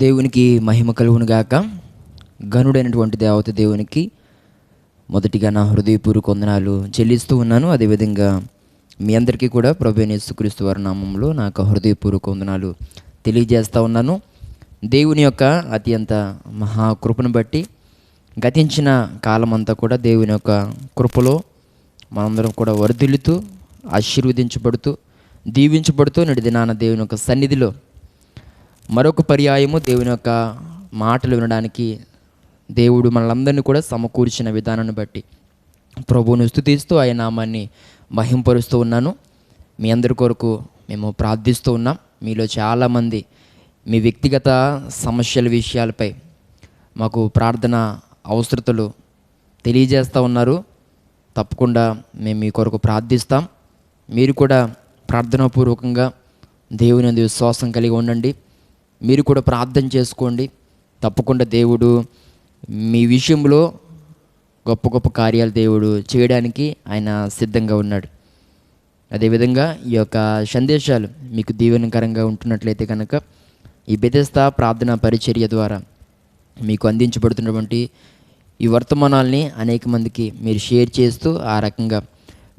దేవునికి మహిమ కలుగును గాక. ఘనుడైనటువంటి దేవత దేవునికి మొదటిగా నా హృదయపూర్వక వందనాలు చెల్లిస్తూ ఉన్నాను. అదేవిధంగా మీ అందరికీ కూడా ప్రభువైన యేసుక్రీస్తు వారి నామంలో నాకు హృదయపూర్వక వందనాలు తెలియజేస్తూ ఉన్నాను. దేవుని యొక్క అత్యంత మహాకృపను బట్టి గతించిన కాలమంతా కూడా దేవుని యొక్క కృపలో మనందరం కూడా వర్ధిల్లుతూ ఆశీర్వదించబడుతూ దీవించబడుతూ నేటి దినాన దేవుని యొక్క సన్నిధిలో మరొక పర్యాయము దేవుని యొక్క మాటలు వినడానికి దేవుడు మనలందరినీ కూడా సమకూర్చిన విధానాన్ని బట్టి ప్రభువును స్తుతిస్తూ ఆయన నామాన్ని మహింపరుస్తూ ఉన్నాను. మీ అందరి కొరకు మేము ప్రార్థిస్తూ ఉన్నాం. మీలో చాలామంది మీ వ్యక్తిగత సమస్యల విషయాలపై మాకు ప్రార్థన అవసరతలు తెలియజేస్తూ ఉన్నారు. తప్పకుండా మేము మీ కొరకు ప్రార్థిస్తాం. మీరు కూడా ప్రార్థనాపూర్వకంగా దేవుని యందు విశ్వాసం కలిగి ఉండండి. మీరు కూడా ప్రార్థన చేసుకోండి. తప్పకుండా దేవుడు మీ విషయంలో గొప్ప గొప్ప కార్యాలు దేవుడు చేయడానికి ఆయన సిద్ధంగా ఉన్నాడు. అదేవిధంగా ఈ యొక్క సందేశాలు మీకు దీవెనకరంగా ఉంటున్నట్లయితే కనుక ఈ బెతెస్దా ప్రార్థనా పరిచర్య ద్వారా మీకు అందించబడుతున్నటువంటి ఈ వర్తమానాల్ని అనేక మందికి మీరు షేర్ చేస్తూ ఆ రకంగా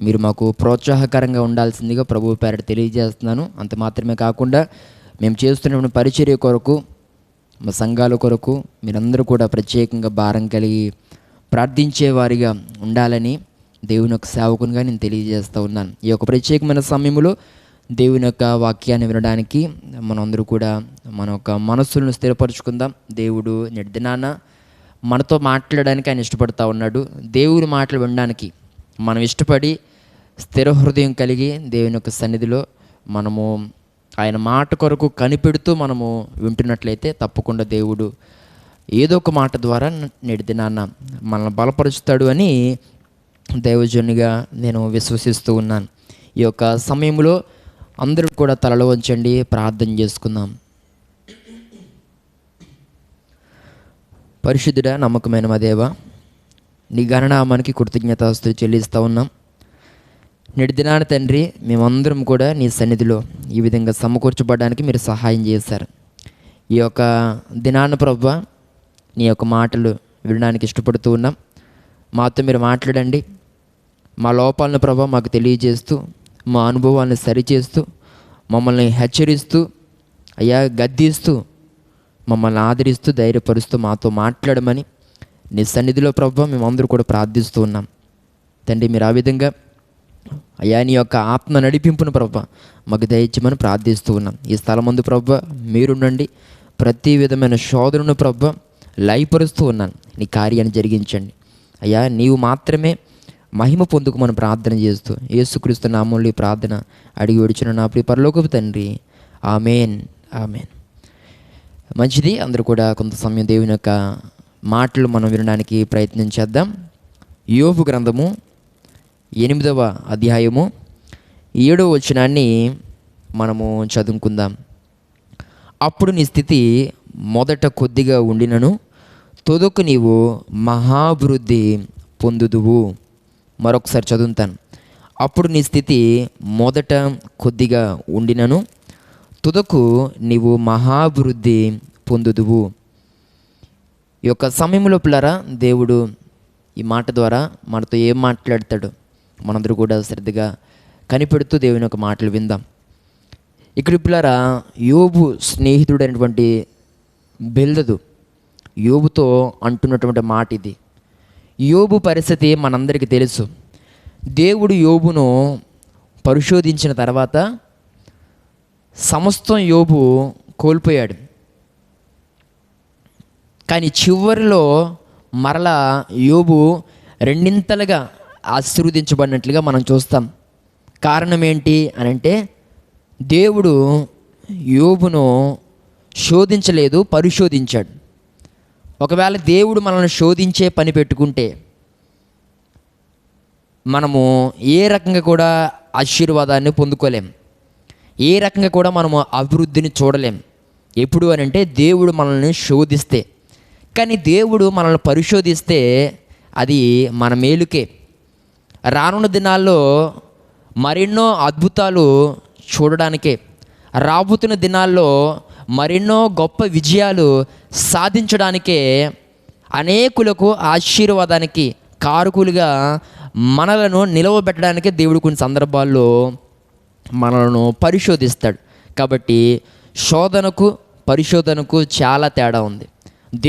మీరు మాకు ప్రోత్సాహకరంగా ఉండాల్సిందిగా ప్రభువు పేరట తెలియజేస్తున్నాను. అంత మాత్రమే కాకుండా మేము చేస్తున్న పరిచర్య కొరకు మా సంఘాల కొరకు మీరందరూ కూడా ప్రత్యేకంగా భారం కలిగి ప్రార్థించే వారిగా ఉండాలని దేవుని యొక్క సేవకునిగా నేను తెలియజేస్తూ ఉన్నాను. ఈ యొక్క ప్రత్యేకమైన సమయంలో దేవుని యొక్క వాక్యాన్ని వినడానికి మనందరూ కూడా మన యొక్క మనస్సులను స్థిరపరచుకుందాం. దేవుడు నేటి దినాన మనతో మాట్లాడడానికి ఆయన ఇష్టపడతా ఉన్నాడు. దేవుని మాటలు వినడానికి మనం ఇష్టపడి స్థిర హృదయం కలిగి దేవుని యొక్క సన్నిధిలో మనము ఆయన మాట కొరకు కనిపెడుతూ మనము వింటున్నట్లయితే తప్పకుండా దేవుడు ఏదో ఒక మాట ద్వారా నేటి దినాన్న మనల్ని బలపరుస్తాడు అని దైవజనునిగా నేను విశ్వసిస్తూ ఉన్నాను. ఈ యొక్క సమయంలో అందరూ కూడా తలలో వంచండి, ప్రార్థన చేసుకుందాం. పరిశుద్ధుడా, నమ్మకమైన మా దేవా, నీ గణనామానికి కృతజ్ఞతాస్తుతులు చెల్లిస్తూ ఉన్నాం. నేటి దినాన తండ్రి, మేమందరం కూడా నీ సన్నిధిలో ఈ విధంగా సమకూర్చబడడానికి మీరు సహాయం చేశారు. ఈ యొక్క దినాన ప్రభువా, నీ యొక్క మాటలు వినడానికి ఇష్టపడుతూ ఉన్నాం. మాతో మీరు మాట్లాడండి. మా లోపాలను ప్రభువా మాకు తెలియజేస్తూ, మా అనుభవాలను సరిచేస్తూ, మమ్మల్ని హెచ్చరిస్తూ, అయ్యా గద్దిస్తూ, మమ్మల్ని ఆదరిస్తూ, ధైర్యపరుస్తూ మాతో మాట్లాడమని నీ సన్నిధిలో ప్రభువా మేమందరూ కూడా ప్రార్థిస్తూ ఉన్నాం. తండ్రి, మీరు ఆ విధంగా అయ్యా నీ యొక్క ఆత్మ నడిపింపును ప్రభువా మాకు దయచేయమని ప్రార్థిస్తూ ఉన్నాం. ఈ స్థలమందు ప్రభువా మీరుండండి. ప్రతి విధమైన శోధనను ప్రభువా లయపరుస్తూ ఉన్నాను. నీ కార్యాన్ని జరిగించండి. అయ్యా నీవు మాత్రమే మహిమ పొందుకోమని ప్రార్థన చేస్తూ యేసుక్రీస్తు నామములో ఈ ప్రార్థన అడిగి విడిచిన నా ప్రియ పరలోకపు తండ్రి, ఆమేన్, ఆమేన్. మంచిది. అందరూ కూడా కొంత సమయం దేవుని యొక్క మాటలు మనం వినడానికి ప్రయత్నం చేద్దాం. యోబు గ్రంథము 8వ అధ్యాయము 7వ వచనాన్ని మనము చదువుకుందాం. అప్పుడు నీ స్థితి మొదట కొద్దిగా ఉండినను తుదకు నీవు మహాభివృద్ధి పొందుదువు. మరొకసారి చదువుతాను. అప్పుడు నీ స్థితి మొదట కొద్దిగా ఉండినను తుదకు నీవు మహాభివృద్ధి పొందుదువు. ఈ యొక్క సమయంలో పిల్లరా, దేవుడు ఈ మాట ద్వారా మనతో ఏం మాట్లాడతాడు మనందరూ కూడా శ్రద్ధగా కనిపెడుతూ దేవుని యొక్క మాటలు విందాం. ఇక్కడ పిల్లరా, యోబు స్నేహితుడైనటువంటి బిల్దదు యోబుతో అంటున్నటువంటి మాట ఇది. యోబు పరిస్థితి మనందరికీ తెలుసు. దేవుడు యోబును పరిశోధించిన తర్వాత సమస్తం యోబు కోల్పోయాడు. కానీ చివరిలో మరలా యోబు రెండింతలుగా ఆశీర్వదించబడినట్లుగా మనం చూస్తాం. కారణం ఏంటి అని అంటే, దేవుడు యోబును శోధించలేదు, పరిశోధించాడు. ఒకవేళ దేవుడు మనల్ని శోధించే పని పెట్టుకుంటే మనము ఏ రకంగా కూడా ఆశీర్వాదాన్ని పొందుకోలేం, ఏ రకంగా కూడా మనము అభివృద్ధిని చూడలేం. ఎప్పుడు అని అంటే దేవుడు మనల్ని శోధిస్తే. కానీ దేవుడు మనల్ని పరిశోధిస్తే అది మన మేలుకే. రానున్న దినాల్లో మరెన్నో అద్భుతాలు చూడడానికే, రాబోతున్న దినాల్లో మరెన్నో గొప్ప విజయాలు సాధించడానికే, అనేకులకు ఆశీర్వాదానికి కారకులుగా మనలను నిలవబెట్టడానికే దేవుడు కొన్ని సందర్భాల్లో మనలను పరిశోధిస్తాడు. కాబట్టి శోధనకు పరిశోధనకు చాలా తేడా ఉంది.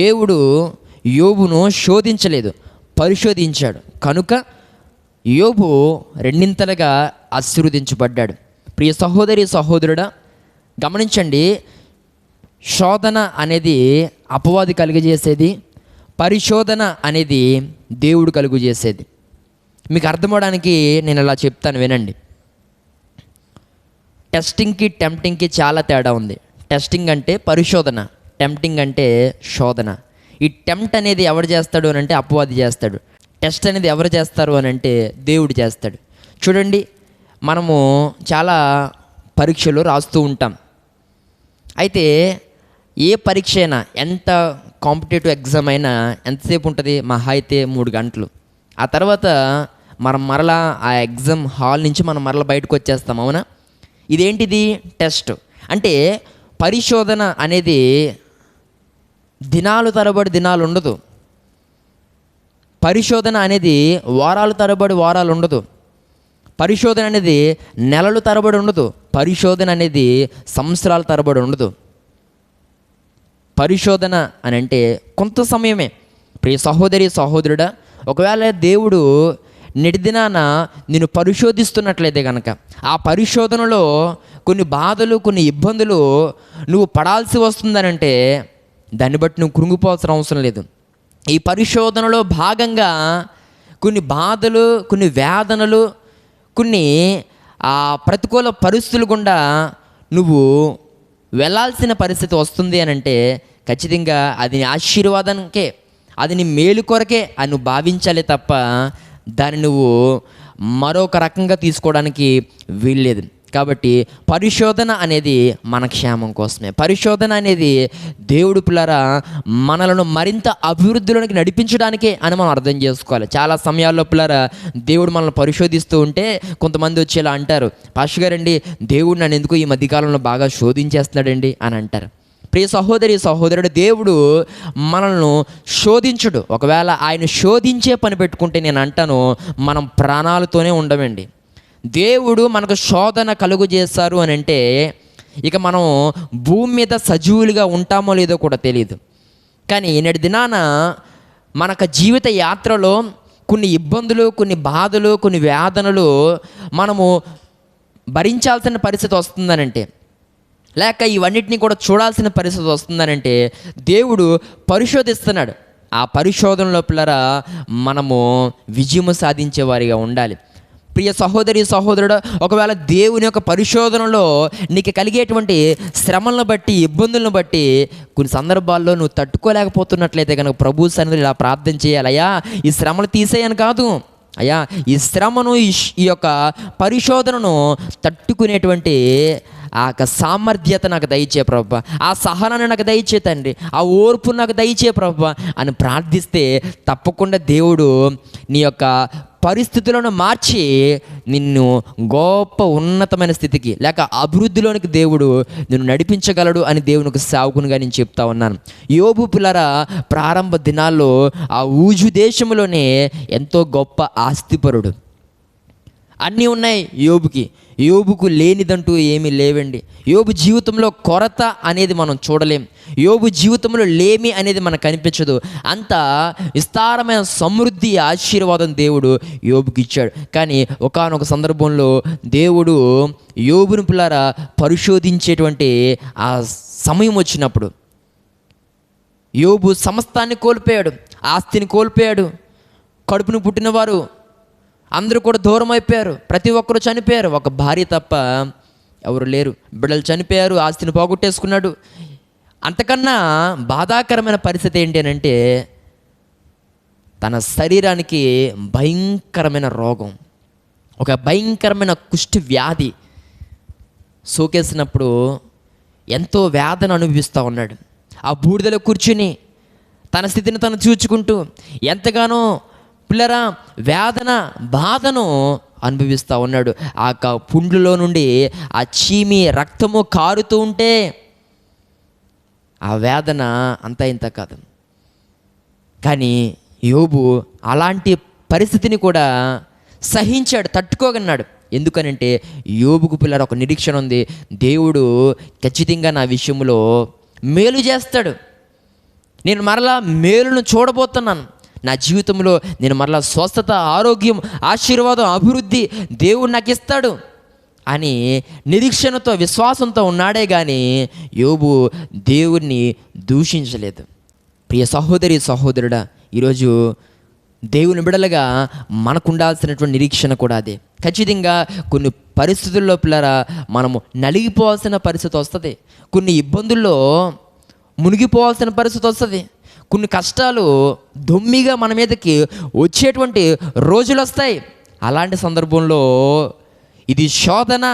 దేవుడు యోబును శోధించలేదు, పరిశోధించాడు. కనుక యోబు రెండింతలుగా ఆశీర్వదించబడ్డాడు. ప్రియ సహోదరి సహోదరుడా, గమనించండి, శోధన అనేది అపవాది కలుగజేసేది, పరిశోధన అనేది దేవుడు కలుగజేసేది. మీకు అర్థమవడానికి నేను ఇలా చెప్తాను, వినండి. టెస్టింగ్కి టెంప్టింగ్కి చాలా తేడా ఉంది. టెస్టింగ్ అంటే పరిశోధన, టెంప్టింగ్ అంటే శోధన. ఈ టెంప్ట్ అనేది ఎవరు చేస్తాడు అని అంటే అపవాది చేస్తాడు. టెస్ట్ అనేది ఎవరు చేస్తారు అని అంటే దేవుడు చేస్తాడు. చూడండి, మనము చాలా పరీక్షలు రాస్తూ ఉంటాం. అయితే ఏ పరీక్ష అయినా, ఎంత కాంపిటేటివ్ ఎగ్జామ్ అయినా ఎంతసేపు ఉంటుంది? మహా అయితే 3 గంటలు. ఆ తర్వాత మనం మరలా ఆ ఎగ్జామ్ హాల్ నుంచి మనం మరలా బయటకు వచ్చేస్తాం, అవునా? ఇదేంటిది? టెస్ట్. అంటే పరిశోధన అనేది దినాలు తరబడి దినాలు ఉండదు. పరిశోధన అనేది వారాలు తరబడి వారాలు ఉండదు. పరిశోధన అనేది నెలలు తరబడి ఉండదు. పరిశోధన అనేది సంవత్సరాల తరబడి ఉండదు. పరిశోధన అని అంటే కొంత సమయమే. ప్రియ సహోదరి సహోదరుడా, ఒకవేళ దేవుడు నెటిదినాన నిన్ను పరిశోధిస్తున్నట్లయితే కనుక, ఆ పరిశోధనలో కొన్ని బాధలు, కొన్ని ఇబ్బందులు నువ్వు పడాల్సి వస్తుందనంటే దాన్ని బట్టి నువ్వు కృంగిపోవాల్సిన అవసరం లేదు. ఈ పరిశోధనలో భాగంగా కొన్ని బాధలు, కొన్ని వేదనలు, కొన్ని ప్రతికూల పరిస్థితులు గుండా నువ్వు వెళ్ళాల్సిన పరిస్థితి వస్తుంది అని అంటే ఖచ్చితంగా అది నీ ఆశీర్వాదానికే, అది నీ మేలు కొరకే అని నువ్వు భావించాలి తప్ప దాన్ని నువ్వు మరొక రకంగా తీసుకోవడానికి వీల్లేదు. కాబట్టి పరిశోధన అనేది మన క్షేమం కోసమే. పరిశోధన అనేది దేవుడు పిల్లరా మనలను మరింత అభివృద్ధిలోనికి నడిపించడానికే అని మనం అర్థం చేసుకోవాలి. చాలా సమయాల్లో పిల్లరా దేవుడు మనల్ని పరిశోధిస్తూ ఉంటే కొంతమంది వచ్చి ఇలా అంటారు, పాస్టర్ గారండి, దేవుడు నన్ను ఎందుకు ఈ మధ్యకాలంలో బాగా శోధించేస్తున్నాడండి అని అంటారు. ప్రియ సహోదరి సహోదరుడు, దేవుడు మనల్ని శోధించుడు. ఒకవేళ ఆయన శోధించే పని పెట్టుకుంటే నేను అంటాను, మనం ప్రాణాలతోనే ఉండమండి. దేవుడు మనకు శోధన కలుగు చేస్తారు అని అంటే ఇక మనం భూమి మీద సజీవులుగా ఉంటామో లేదో కూడా తెలియదు. కానీ నేటి దినాన మనకు జీవిత యాత్రలో కొన్ని ఇబ్బందులు, కొన్ని బాధలు, కొన్ని వేదనలు మనము భరించాల్సిన పరిస్థితి వస్తుందనంటే, లేక ఇవన్నిటిని కూడా చూడాల్సిన పరిస్థితి వస్తుందనంటే దేవుడు పరిశోధిస్తున్నాడు. ఆ పరిశోధనలో పిల్లరా మనము విజయము సాధించే వారిగా ఉండాలి. ప్రియ సహోదరి సహోదరుడు, ఒకవేళ దేవుని యొక్క పరిశోధనలో నీకు కలిగేటువంటి శ్రమలను బట్టి, ఇబ్బందులను బట్టి కొన్ని సందర్భాల్లో నువ్వు తట్టుకోలేకపోతున్నట్లయితే కనుక ప్రభు సన్నిధిలో ఇలా ప్రార్థన చేయాలి, అయ్యా ఈ శ్రమలు తీసేయని కాదు, అయ్యా ఈ శ్రమను, ఈ యొక్క పరిశోధనను తట్టుకునేటువంటి ఆ యొక్క సామర్థ్యత నాకు దయచే ప్రభువా, ఆ సహనాన్ని నాకు దయచే తండ్రి, ఆ ఓర్పు నాకు దయచే ప్రభువా అని ప్రార్థిస్తే తప్పకుండా దేవుడు నీ యొక్క పరిస్థితులను మార్చి నిన్ను గొప్ప ఉన్నతమైన స్థితికి లేక అభివృద్ధిలోనికి దేవుడు నిన్ను నడిపించగలడు అని దేవునికి సేవకునిగా నేను చెప్తా ఉన్నాను. యోబు పిల్లరా ప్రారంభ దినాల్లో ఆ ఊజు దేశంలోనే ఎంతో గొప్ప ఆస్తిపరుడు. అన్నీ ఉన్నాయి యోబుకి. యోబుకు లేనిదంటూ ఏమీ లేవండి. యోబు జీవితంలో కొరత అనేది మనం చూడలేం. యోబు జీవితంలో లేమి అనేది మనకు కనిపించదు. అంత విస్తారమైన సమృద్ధి, ఆశీర్వాదం దేవుడు యోబుకి ఇచ్చాడు. కానీ ఒకానొక సందర్భంలో దేవుడు యోబుని పిల్లరా పరిశోధించేటువంటి ఆ సమయం వచ్చినప్పుడు యోబు సమస్తాన్ని కోల్పోయాడు, ఆస్తిని కోల్పోయాడు, కడుపును పుట్టినవారు అందరూ కూడా దూరం అయిపోయారు, ప్రతి ఒక్కరు చనిపోయారు, ఒక భార్య తప్ప ఎవరు లేరు, బిడ్డలు చనిపోయారు, ఆస్తిని పోగొట్టేసుకున్నాడు. అంతకన్నా బాధాకరమైన పరిస్థితి ఏంటి అని అంటే తన శరీరానికి భయంకరమైన రోగం, ఒక భయంకరమైన కుష్టి వ్యాధి సోకేసినప్పుడు ఎంతో వేదన అనుభవిస్తూ ఉన్నాడు. ఆ బూడిదలో కూర్చుని తన స్థితిని తను చూచుకుంటూ ఎంతగానో పిల్లరా వేదన, బాధను అనుభవిస్తూ ఉన్నాడు. ఆ పుండ్లలో నుండి ఆ చీమి రక్తము కారుతూ ఉంటే ఆ వేదన అంతా ఇంత కాదు. కానీ యోబు అలాంటి పరిస్థితిని కూడా సహించాడు, తట్టుకోగన్నాడు. ఎందుకనంటే యోబుకు పిల్లలు ఒక నిరీక్షణ ఉంది. దేవుడు ఖచ్చితంగా నా విషయంలో మేలు చేస్తాడు. నేను మరలా మేలును చూడబోతున్నాను. నా జీవితంలో నేను మరలా స్వస్థత, ఆరోగ్యం, ఆశీర్వాదం, అభివృద్ధి దేవుడు నాకు ఇస్తాడు అని నిరీక్షణతో, విశ్వాసంతో ఉన్నాడే కానీ యోబు దేవుణ్ణి దూషించలేదు. ప్రియ సహోదరి, సహోదరుడా, ఈరోజు దేవుని బిడలుగా మనకు ఉండాల్సినటువంటి నిరీక్షణ కూడా అదే. ఖచ్చితంగా కొన్ని పరిస్థితుల్లో పిల్లరా మనము నలిగిపోవాల్సిన పరిస్థితి వస్తుంది. కొన్ని ఇబ్బందుల్లో మునిగిపోవాల్సిన పరిస్థితి వస్తుంది. కొన్ని కష్టాలు దొమ్మిగా మన మీదకి వచ్చేటువంటి రోజులు వస్తాయి. అలాంటి సందర్భంలో ఇది శోధన,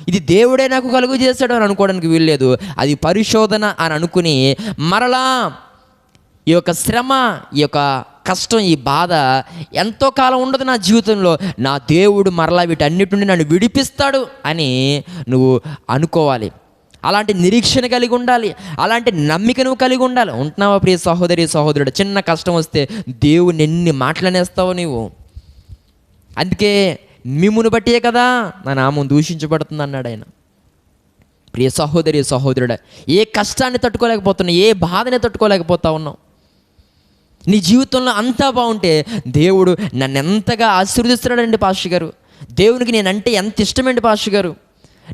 ఇది దేవుడే నాకు కలుగు చేశాడు అని అనుకోవడానికి వీల్లేదు. అది పరిశోధన అని అనుకుని మరలా ఈ యొక్క శ్రమ, ఈ యొక్క కష్టం, ఈ బాధ ఎంతో కాలం ఉండదు నా జీవితంలో. నా దేవుడు మరలా వీటన్నిటి నుండి నన్ను విడిపిస్తాడు అని నువ్వు అనుకోవాలి. అలాంటి నిరీక్షణ కలిగి ఉండాలి. అలాంటి నమ్మిక నువ్వు కలిగి ఉండాలి. ఉంటున్నావా ప్రియ సహోదరి, సహోదరుడు? చిన్న కష్టం వస్తే దేవుని ఎన్ని మాటలనేస్తావు నీవు. అందుకే మిమ్మును బట్టే కదా నా నామం దూషించబడుతుంది అన్నాడు ఆయన. ప్రియ సహోదరి, సహోదరుడా, ఏ కష్టాన్ని తట్టుకోలేకపోతున్నావు, ఏ బాధని తట్టుకోలేకపోతా ఉన్నావు. నీ జీవితంలో అంతా బాగుంటే దేవుడు నన్ను ఎంతగా ఆశీర్వదిస్తున్నాడండి పాస్టర్ గారు. దేవునికి నేనంటే ఎంత ఇష్టమండి పాస్టర్ గారు.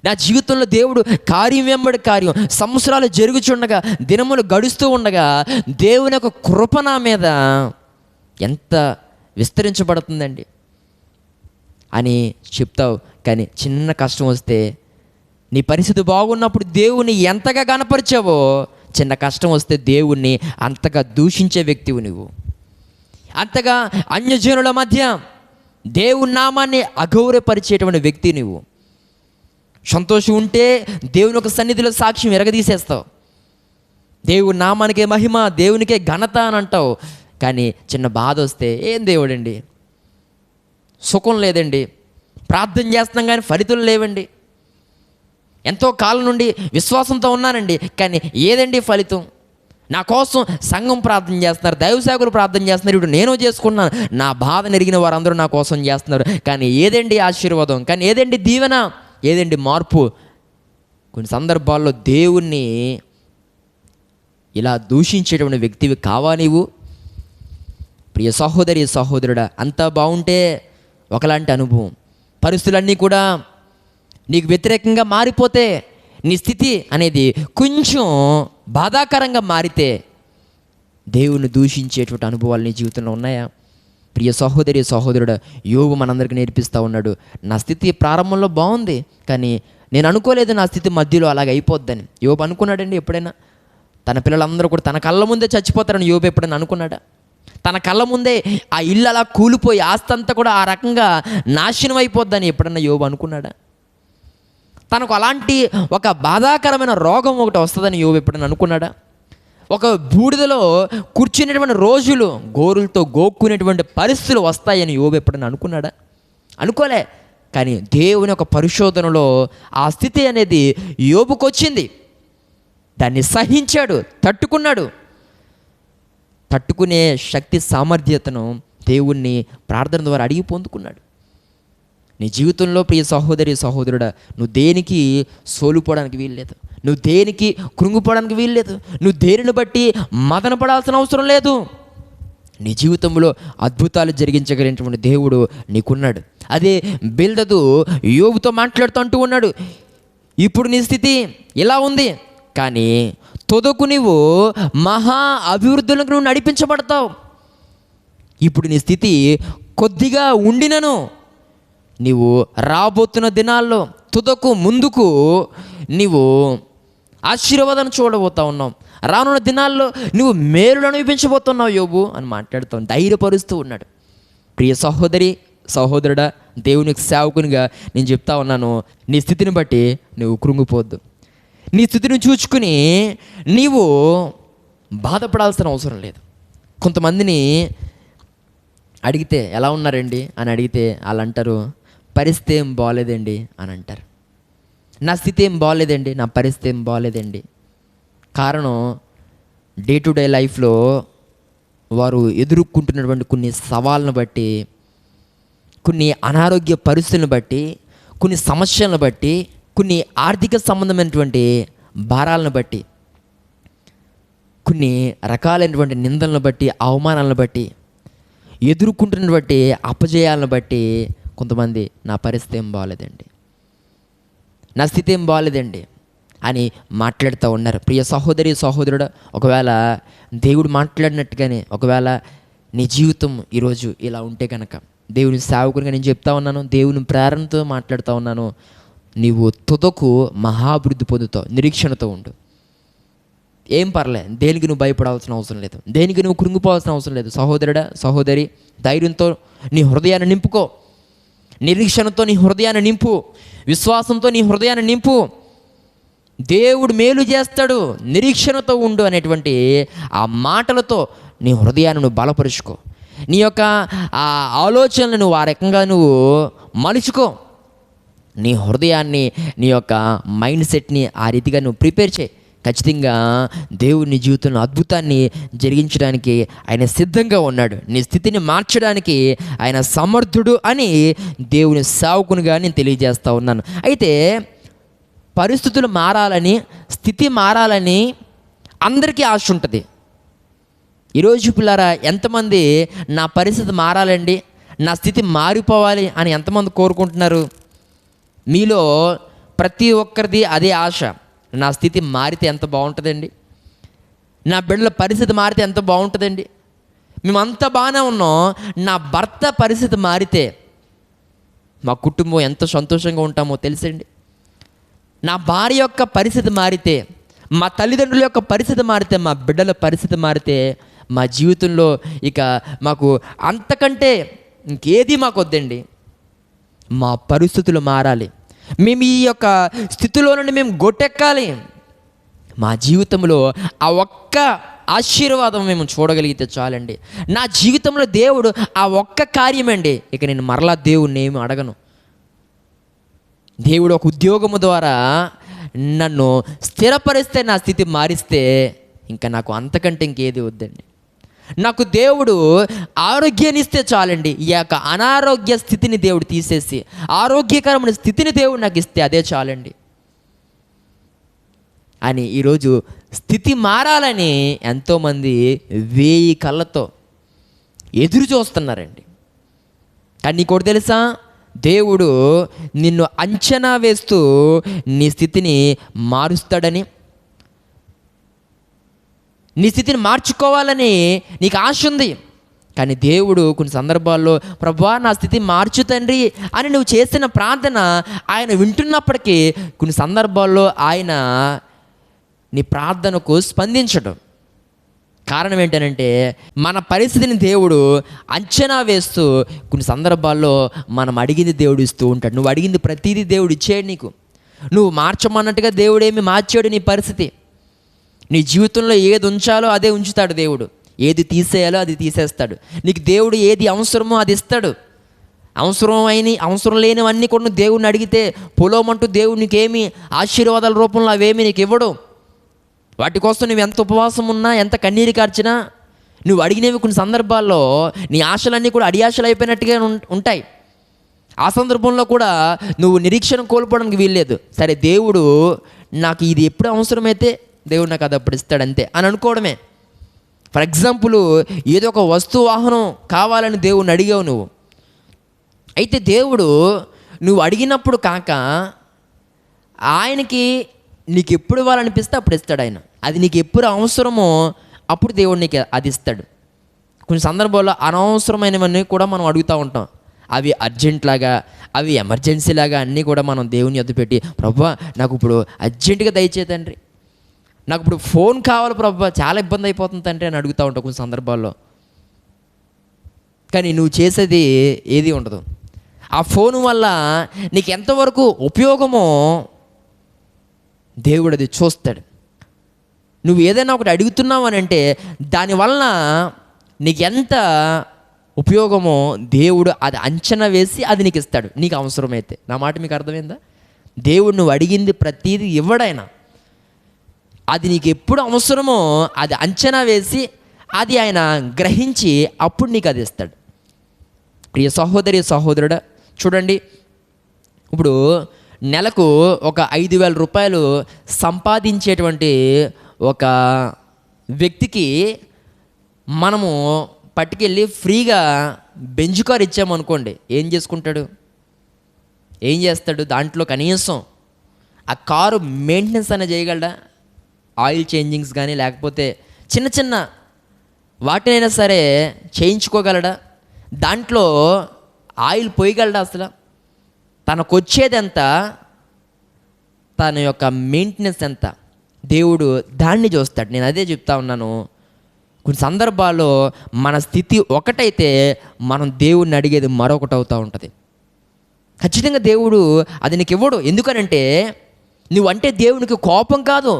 నా జీవితంలో దేవుడు కార్యం వెంబడి కార్యం, సంవత్సరాలు జరుగుచుండగా, దినములు గడుస్తూ ఉండగా దేవుని యొక్క కృప నా మీద ఎంత విస్తరించబడుతుందండి అని చెప్తావు. కానీ చిన్న కష్టం వస్తే, నీ పరిస్థితి బాగున్నప్పుడు దేవుని ఎంతగా గణపరిచావో, చిన్న కష్టం వస్తే దేవుణ్ణి అంతగా దూషించే వ్యక్తివి నువ్వు. అంతగా అన్యజనుల మధ్య దేవుని నామాన్ని అగౌరవపరిచేటువంటి వ్యక్తి నువ్వు. సంతోషం ఉంటే దేవుని ఒక సన్నిధిలో సాక్ష్యం ఎరగదీసేస్తావు. దేవుని నామానికే మహిమ, దేవునికే ఘనత అని అంటావు. కానీ చిన్న బాధ వస్తే, ఏం దేవుడండి, సుఖం లేదండి, ప్రార్థన చేస్తున్నాం కానీ ఫలితం లేవండి, ఎంతో కాలం నుండి విశ్వాసంతో ఉన్నానండి కానీ ఏదండి ఫలితం, నా కోసం సంఘం ప్రార్థన చేస్తున్నారు, దైవసేవకులు ప్రార్థన చేస్తున్నారు, ఇప్పుడు నేను చేసుకున్నాను, నా బాధ నెరిగిన వారందరూ నా కోసం చేస్తున్నారు, కానీ ఏదండి ఆశీర్వాదం, కానీ ఏదండి దీవెన, ఏదండి మార్పు? కొన్ని సందర్భాల్లో దేవుణ్ణి ఇలా దూషించేటువంటి వ్యక్తివి కావా నీవు? ప్రియ సహోదరి, సహోదరుడా, అంతా బాగుంటే ఒకలాంటి అనుభవం, పరిస్థితులన్నీ కూడా నీకు వ్యతిరేకంగా మారిపోతే, నీ స్థితి అనేది కొంచెం బాధాకరంగా మారితే దేవుని దూషించేటువంటి అనుభవాలు నీ జీవితంలో ఉన్నాయా? ప్రియ సహోదరి, సహోదరుడు, యోబు మనందరికీ నేర్పిస్తూ ఉన్నాడు. నా స్థితి ప్రారంభంలో బాగుంది కానీ నేను అనుకోలేదు నా స్థితి మధ్యలో అలాగ అయిపోద్దని. యోబు అనుకున్నాడండి ఎప్పుడైనా? తన పిల్లలందరూ కూడా తన కళ్ళ ముందే చచ్చిపోతారని యోబు ఎప్పుడైనా అనుకున్నాడా? తన కళ్ళ ముందే ఆ ఇల్లు అలా కూలిపోయి ఆస్తి అంతా కూడా ఆ రకంగా నాశనం అయిపోద్దని ఎప్పుడన్నా యోబు అనుకున్నాడా? తనకు అలాంటి ఒక బాధాకరమైన రోగం ఒకటి వస్తుందని యోబు ఎప్పుడైనా అనుకున్నాడా? ఒక బూడిదలో కూర్చునేటువంటి రోజులు, గోరులతో గోక్కునేటువంటి పరిస్థితులు వస్తాయని యోబు ఎప్పుడైనా అనుకున్నాడా? అనుకోలే. కానీ దేవుని ఒక పరిశోధనలో ఆ స్థితి అనేది యోబుకు వచ్చింది. దాన్ని సహించాడు, తట్టుకున్నాడు. తట్టుకునే శక్తి, సామర్థ్యతను దేవుణ్ణి ప్రార్థన ద్వారా అడిగి పొందుకున్నాడు. నీ జీవితంలో ప్రియ సహోదరి, సహోదరుడా, నువ్వు దేనికి సోలుపోవడానికి వీల్లేదు, నువ్వు దేనికి కృంగిపోవడానికి వీల్లేదు, నువ్వు దేనిని బట్టి మదన పడాల్సిన అవసరం లేదు. నీ జీవితంలో అద్భుతాలు జరిగించగలిగినటువంటి దేవుడు నీకున్నాడు. అదే బిల్దదు యోబుతో మాట్లాడుతూ అంటూ ఉన్నాడు, ఇప్పుడు నీ స్థితి ఇలా ఉంది కానీ తుదకు నువ్వు మహా అభివృద్ధులకు నువ్వు నడిపించబడతావు. ఇప్పుడు నీ స్థితి కొద్దిగా ఉండినను నీవు రాబోతున్న దినాల్లో తుదకు ముందుకు నీవు ఆశీర్వాదాన్ని చూడబోతా ఉన్నావు. రానున్న దినాల్లో నువ్వు మేలును అనిపించబోతున్నావు యోబు అని మాట్లాడుతావు, ధైర్యపరుస్తూ ఉన్నాడు. ప్రియ సహోదరి, సహోదరుడా, దేవునికి సేవకునిగా నేను చెప్తా ఉన్నాను, నీ స్థితిని బట్టి నువ్వు కృంగిపోవద్దు. నీ స్థితిని చూచుకుని నీవు బాధపడాల్సిన అవసరం లేదు. కొంతమందిని అడిగితే ఎలా ఉన్నారండి అని అడిగితే వాళ్ళు అంటారు, పరిస్థితి ఏం బాగోలేదండి అని అంటారు. నా స్థితి ఏం బాగోలేదండి, నా పరిస్థితి ఏం బాగోలేదండి. కారణం డే టు డే లైఫ్లో వారు ఎదుర్కొంటున్నటువంటి కొన్ని సవాళ్ళను బట్టి, కొన్ని అనారోగ్య పరిస్థితులను బట్టి, కొన్ని సమస్యలను బట్టి, కొన్ని ఆర్థిక సంబంధమైనటువంటి భారాలను బట్టి, కొన్ని రకాలైనటువంటి నిందలను బట్టి, అవమానాలను బట్టి, ఎదుర్కొంటున్నటువంటి అపజయాలను బట్టి కొంతమంది నా పరిస్థితి ఏం బాగలేదండి, నా స్థితి ఏం బాగలేదండి అని మాట్లాడుతూ ఉన్నారు. ప్రియ సహోదరి సహోదరుడు, ఒకవేళ దేవుడు మాట్లాడినట్టుగానే ఒకవేళ నీ జీవితం ఈరోజు ఇలా ఉంటే కనుక, దేవుని సేవకునిగా నేను చెప్తా ఉన్నాను, దేవుని ప్రేరణతో మాట్లాడుతూ ఉన్నాను, నీవు తుదకు మహాభివృద్ధి పొందుతావు. నిరీక్షణతో ఉండు. ఏం పర్లే, దేనికి నువ్వు భయపడాల్సిన అవసరం లేదు, దేనికి నువ్వు కృంగిపోవాల్సిన అవసరం లేదు. సహోదరుడా సహోదరి, ధైర్యంతో నీ హృదయాన్ని నింపుకో, నిరీక్షణతో నీ హృదయాన్ని నింపు, విశ్వాసంతో నీ హృదయాన్ని నింపు. దేవుడు మేలు చేస్తాడు, నిరీక్షణతో ఉండు అనేటువంటి ఆ మాటలతో నీ హృదయాన్ని నువ్వు బలపరుచుకో. నీ యొక్క ఆ ఆలోచనలు నువ్వు ఆ రకంగా నువ్వు మలుచుకో. నీ హృదయాన్ని, నీ యొక్క మైండ్ సెట్ని ఆ రీతిగా నువ్వు ప్రిపేర్ చేయి. ఖచ్చితంగా దేవుడు నీ జీవితంలో అద్భుతాన్ని జరిగించడానికి ఆయన సిద్ధంగా ఉన్నాడు. నీ స్థితిని మార్చడానికి ఆయన సమర్థుడు అని దేవుని సేవకునిగా నేను తెలియజేస్తూ ఉన్నాను. అయితే పరిస్థితులు మారాలని, స్థితి మారాలని అందరికీ ఆశ ఉంటుంది. ఈరోజు పిల్లారా, ఎంతమంది నా పరిస్థితి మారాలండి, నా స్థితి మారిపోవాలి అని ఎంతమంది కోరుకుంటున్నారు? మీలో ప్రతి ఒక్కరిది అదే ఆశ. నా స్థితి మారితే ఎంత బాగుంటుందండి, నా బిడ్డల పరిస్థితి మారితే ఎంత బాగుంటుందండి. మేమంతా బాగానే ఉన్నాం, నా భర్త పరిస్థితి మారితే మా కుటుంబం ఎంత సంతోషంగా ఉంటామో తెలుసండి. నా భార్య యొక్క పరిస్థితి మారితే, మా తల్లిదండ్రుల యొక్క పరిస్థితి మారితే, మా బిడ్డల పరిస్థితి మారితే మా జీవితంలో ఇక మాకు అంతకంటే ఇంకేది మాకు వద్దండి. మా పరిస్థితులు మారాలి, మేము ఈ యొక్క స్థితిలో నుండి మేము గొట్టెక్కాలి. మా జీవితంలో ఆ ఒక్క ఆశీర్వాదం మేము చూడగలిగితే చాలండి. నా జీవితంలో దేవుడు ఆ ఒక్క కార్యమండి, ఇక నేను మరలా దేవుణ్ణి ఏమి అడగను. దేవుడు ఒక ఉద్యోగము ద్వారా నన్ను స్థిరపరిస్తే, నా స్థితి మారిస్తే ఇంకా నాకు అంతకంటే ఇంకేది వద్దండి. నాకు దేవుడు ఆరోగ్యాన్ని ఇస్తే చాలండి, ఈ యొక్క అనారోగ్య స్థితిని దేవుడు తీసేసి ఆరోగ్యకరమైన స్థితిని దేవుడు నాకు ఇస్తే అదే చాలండి అని ఈరోజు స్థితి మారాలని ఎంతోమంది 1000 కళ్ళతో ఎదురు చూస్తున్నారండి. కానీ నీకు తెలుసా, దేవుడు నిన్ను అంచనా వేస్తూ నీ స్థితిని మారుస్తాడని, నీ స్థితిని మార్చుకోవాలని నీకు ఆశ ఉంది. కానీ దేవుడు కొన్ని సందర్భాల్లో, ప్రభువా నా స్థితి మార్చు తండ్రి అని నువ్వు చేసిన ప్రార్థన ఆయన వింటున్నప్పటికీ కొన్ని సందర్భాల్లో ఆయన నీ ప్రార్థనకు స్పందించడం. కారణం ఏంటంటే, మన పరిస్థితిని దేవుడు అంచనా వేస్తూ కొన్ని సందర్భాల్లో మనం అడిగింది దేవుడు ఇస్తూ ఉంటాడు. నువ్వు అడిగింది ప్రతిదీ దేవుడు ఇచ్చేయడు నీకు. నువ్వు మార్చమన్నట్టుగా దేవుడేమి మార్చాడు నీ పరిస్థితి. నీ జీవితంలో ఏది ఉంచాలో అదే ఉంచుతాడు దేవుడు, ఏది తీసేయాలో అది తీసేస్తాడు. నీకు దేవుడు ఏది అవసరమో అది ఇస్తాడు. అవసరం లేనివన్నీ కూడా నువ్వు దేవుడిని అడిగితే పొలమంటూ దేవుడు నీకేమి ఆశీర్వాదాల రూపంలో అవేమి నీకు ఇవ్వడు. వాటి కోసం నువ్వు ఎంత ఉపవాసం ఉన్నా, ఎంత కన్నీరు కార్చినా, నువ్వు అడిగినవి కొన్ని సందర్భాల్లో నీ ఆశలన్నీ కూడా అడియాశలు అయిపోయినట్టుగా ఉంటాయి. ఆ సందర్భంలో కూడా నువ్వు నిరీక్షణ కోల్పోవడానికి వీల్లేదు. సరే, దేవుడు నాకు ఇది ఎప్పుడు అవసరమైతే దేవుడు నాకు అది అప్పుడు ఇస్తాడు అంతే అని అనుకోవడమే. ఫర్ ఎగ్జాంపుల్, ఏదో ఒక వస్తువు వాహనం కావాలని దేవుడిని అడిగావు నువ్వు. అయితే దేవుడు నువ్వు అడిగినప్పుడు కాక ఆయనకి నీకు ఎప్పుడు ఇవ్వాలనిపిస్తే అప్పుడు ఇస్తాడు ఆయన. అది నీకు ఎప్పుడు అవసరమో అప్పుడు దేవుడు నీకు అది ఇస్తాడు. కొన్ని సందర్భాల్లో అనవసరమైనవన్నీ కూడా మనం అడుగుతూ ఉంటాం. అవి అర్జెంట్లాగా, అవి ఎమర్జెన్సీ లాగా అన్నీ కూడా మనం దేవుని యొద్ద పెట్టి, ప్రభువా నాకు ఇప్పుడు అర్జెంటుగా దయచేయి తండ్రి, నాకు ఇప్పుడు ఫోన్ కావాలి ప్రభువా, చాలా ఇబ్బంది అయిపోతుంది తండ్రి అని అడుగుతూ ఉంటావు కొన్ని సందర్భాల్లో. కానీ నువ్వు చేసేది ఏది ఉండదు. ఆ ఫోన్ వల్ల నీకు ఎంతవరకు ఉపయోగమో దేవుడు అది చూస్తాడు. నువ్వు ఏదైనా ఒకటి అడుగుతున్నావు అని అంటే దానివల్ల నీకు ఎంత ఉపయోగమో దేవుడు అది అంచనా వేసి అది నీకు ఇస్తాడు, నీకు అవసరమైతే. నా మాట మీకు అర్థమైందా? దేవుడు నువ్వు అడిగింది ప్రతీది ఇవ్వడైనా. అది నీకు ఎప్పుడు అవసరమో అది అంచనా వేసి అది ఆయన గ్రహించి అప్పుడు నీకు అది ఇస్తాడు. ప్రియ సహోదరి సహోదరుడా, చూడండి, ఇప్పుడు నెలకు ఒక 5,000 రూపాయలు సంపాదించేటువంటి ఒక వ్యక్తికి మనము పట్టుకెళ్ళి ఫ్రీగా బెంజ్ కార్ ఇచ్చామనుకోండి, ఏం చేసుకుంటాడు? ఏం చేస్తాడు? దాంట్లో కనీసం ఆ కారు మెయింటెనెన్స్ అనేది చేయగలడా? ఆయిల్ చేంజింగ్స్ కానీ లేకపోతే చిన్న చిన్న వాటినైనా సరే చేయించుకోగలడా? దాంట్లో ఆయిల్ పోయగలడా? అసలు తనకు వచ్చేది ఎంత, తన యొక్క మెయింటెనెన్స్ ఎంత, దేవుడు దాన్ని చూస్తాడు. నేను అదే చెప్తా ఉన్నాను. కొన్ని సందర్భాల్లో మన స్థితి ఒకటైతే మనం దేవుడిని అడిగేది మరొకటి అవుతూ ఉంటుంది. ఖచ్చితంగా దేవుడు అది నీకు ఇవ్వడు. ఎందుకనంటే నువ్వంటే దేవునికి కోపం కాదు,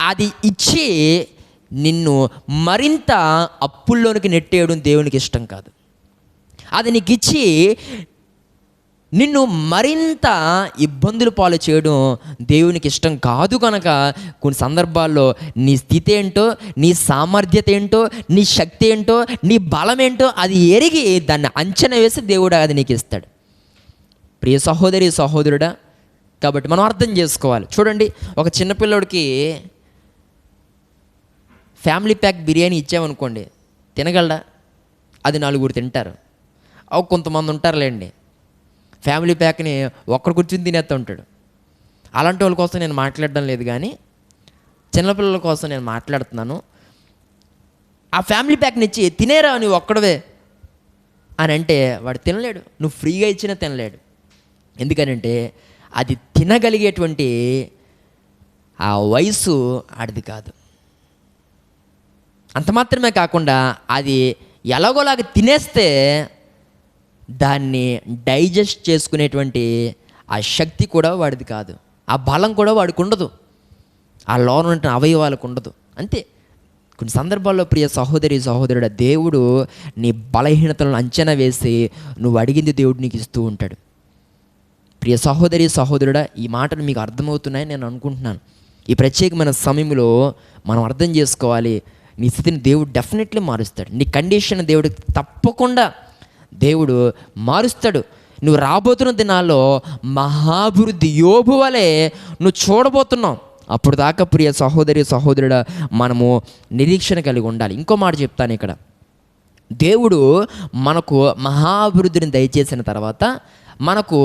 అది ఇచ్చి నిన్ను మరింత అప్పుల్లోనికి నెట్టేయడం దేవునికి ఇష్టం కాదు. అది నీకు ఇచ్చి నిన్ను మరింత ఇబ్బందులు పాలు చేయడం దేవునికి ఇష్టం కాదు. కనుక కొన్ని సందర్భాల్లో నీ స్థితి ఏంటో, నీ సామర్థ్యత ఏంటో, నీ శక్తి ఏంటో, నీ బలం ఏంటో అది ఎరిగి దాన్ని అంచనా వేసి దేవుడు అది నీకు ఇస్తాడు. ప్రియ సహోదరి సహోదరుడా, కాబట్టి మనం అర్థం చేసుకోవాలి. చూడండి, ఒక చిన్నపిల్లడికి ఫ్యామిలీ ప్యాక్ బిర్యానీ ఇచ్చామనుకోండి, తినగలడా? అది 4 తింటారు. కొంతమంది ఉంటారులేండి, ఫ్యామిలీ ప్యాక్ని ఒక్కడు కూర్చుని తినేస్తూ ఉంటాడు. అలాంటి వాళ్ళ కోసం నేను మాట్లాడడం లేదు, కానీ చిన్నపిల్లల కోసం నేను మాట్లాడుతున్నాను. ఆ ఫ్యామిలీ ప్యాక్ని ఇచ్చి తినేరా నువ్వు ఒక్కడవే అని అంటే వాడు తినలేడు. నువ్వు ఫ్రీగా ఇచ్చినా తినలేడు. ఎందుకనంటే అది తినగలిగేటువంటి ఆ వయసు ఆడిది కాదు. అంత మాత్రమే కాకుండా అది ఎలాగోలాగా తినేస్తే దాన్ని డైజెస్ట్ చేసుకునేటువంటి ఆ శక్తి కూడా వాడిది కాదు, ఆ బలం కూడా వాడికి ఉండదు, ఆ లోన ఉంటే అవయవాలకు ఉండదు. అంతే. కొన్ని సందర్భాల్లో ప్రియ సహోదరి సహోదరుడు, దేవుడు నీ బలహీనతలను అంచనా వేసి నువ్వు అడిగింది దేవుడు నీకు ఇస్తూ ఉంటాడు. ప్రియ సహోదరి సహోదరుడా, ఈ మాటలు మీకు అర్థమవుతున్నాయని నేను అనుకుంటున్నాను. ఈ ప్రత్యేకమైన సమయంలో మనం అర్థం చేసుకోవాలి, నీ స్థితిని దేవుడు డెఫినెట్లీ మారుస్తాడు. నీ కండిషన్ దేవుడు తప్పకుండా దేవుడు మారుస్తాడు. నువ్వు రాబోతున్న దినాల్లో మహాభివృద్ధి యోబు వలె నువ్వు చూడబోతున్నావు. అప్పుడు దాకా ప్రియ సహోదరి సహోదరుడా మనము నిరీక్షణ కలిగి ఉండాలి. ఇంకో మాట చెప్తాను ఇక్కడ. దేవుడు మనకు మహాభివృద్ధిని దయచేసిన తర్వాత మనకు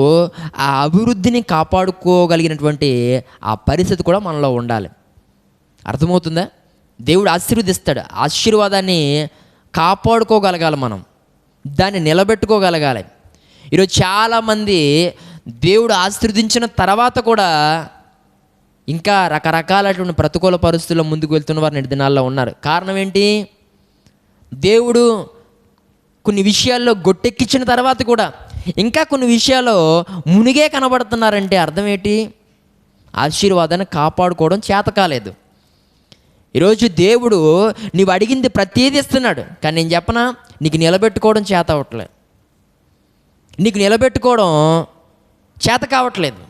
ఆ అభివృద్ధిని కాపాడుకోగలిగినటువంటి ఆ పరిస్థితి కూడా మనలో ఉండాలి. అర్థమవుతుందా? దేవుడు ఆశీర్వదిస్తాడు. ఆశీర్వాదాన్ని కాపాడుకోగలగాలి, మనం దాన్ని నిలబెట్టుకోగలగాలి. ఈరోజు చాలామంది దేవుడు ఆశీర్వదించిన తర్వాత కూడా ఇంకా రకరకాలైనటువంటి ప్రతికూల పరిస్థితుల్లో ముందుకు వెళ్తున్న వారు నేటి దినాల్లో ఉన్నారు. కారణం ఏంటి? దేవుడు కొన్ని విషయాల్లో గొట్టెక్కించిన తర్వాత కూడా ఇంకా కొన్ని విషయాల్లో మునిగే కనబడుతున్నారంటే అర్థం ఏంటి? ఆశీర్వాదాన్ని కాపాడుకోవడం చేత కాలేదు. ఈరోజు దేవుడు నీవు అడిగింది ప్రతిదీ ఇస్తున్నాడు, కానీ నేను చెప్పనా, నీకు నిలబెట్టుకోవడం చేత అవ్వట్లేదు, నీకు నిలబెట్టుకోవడం చేత కావట్లేదు.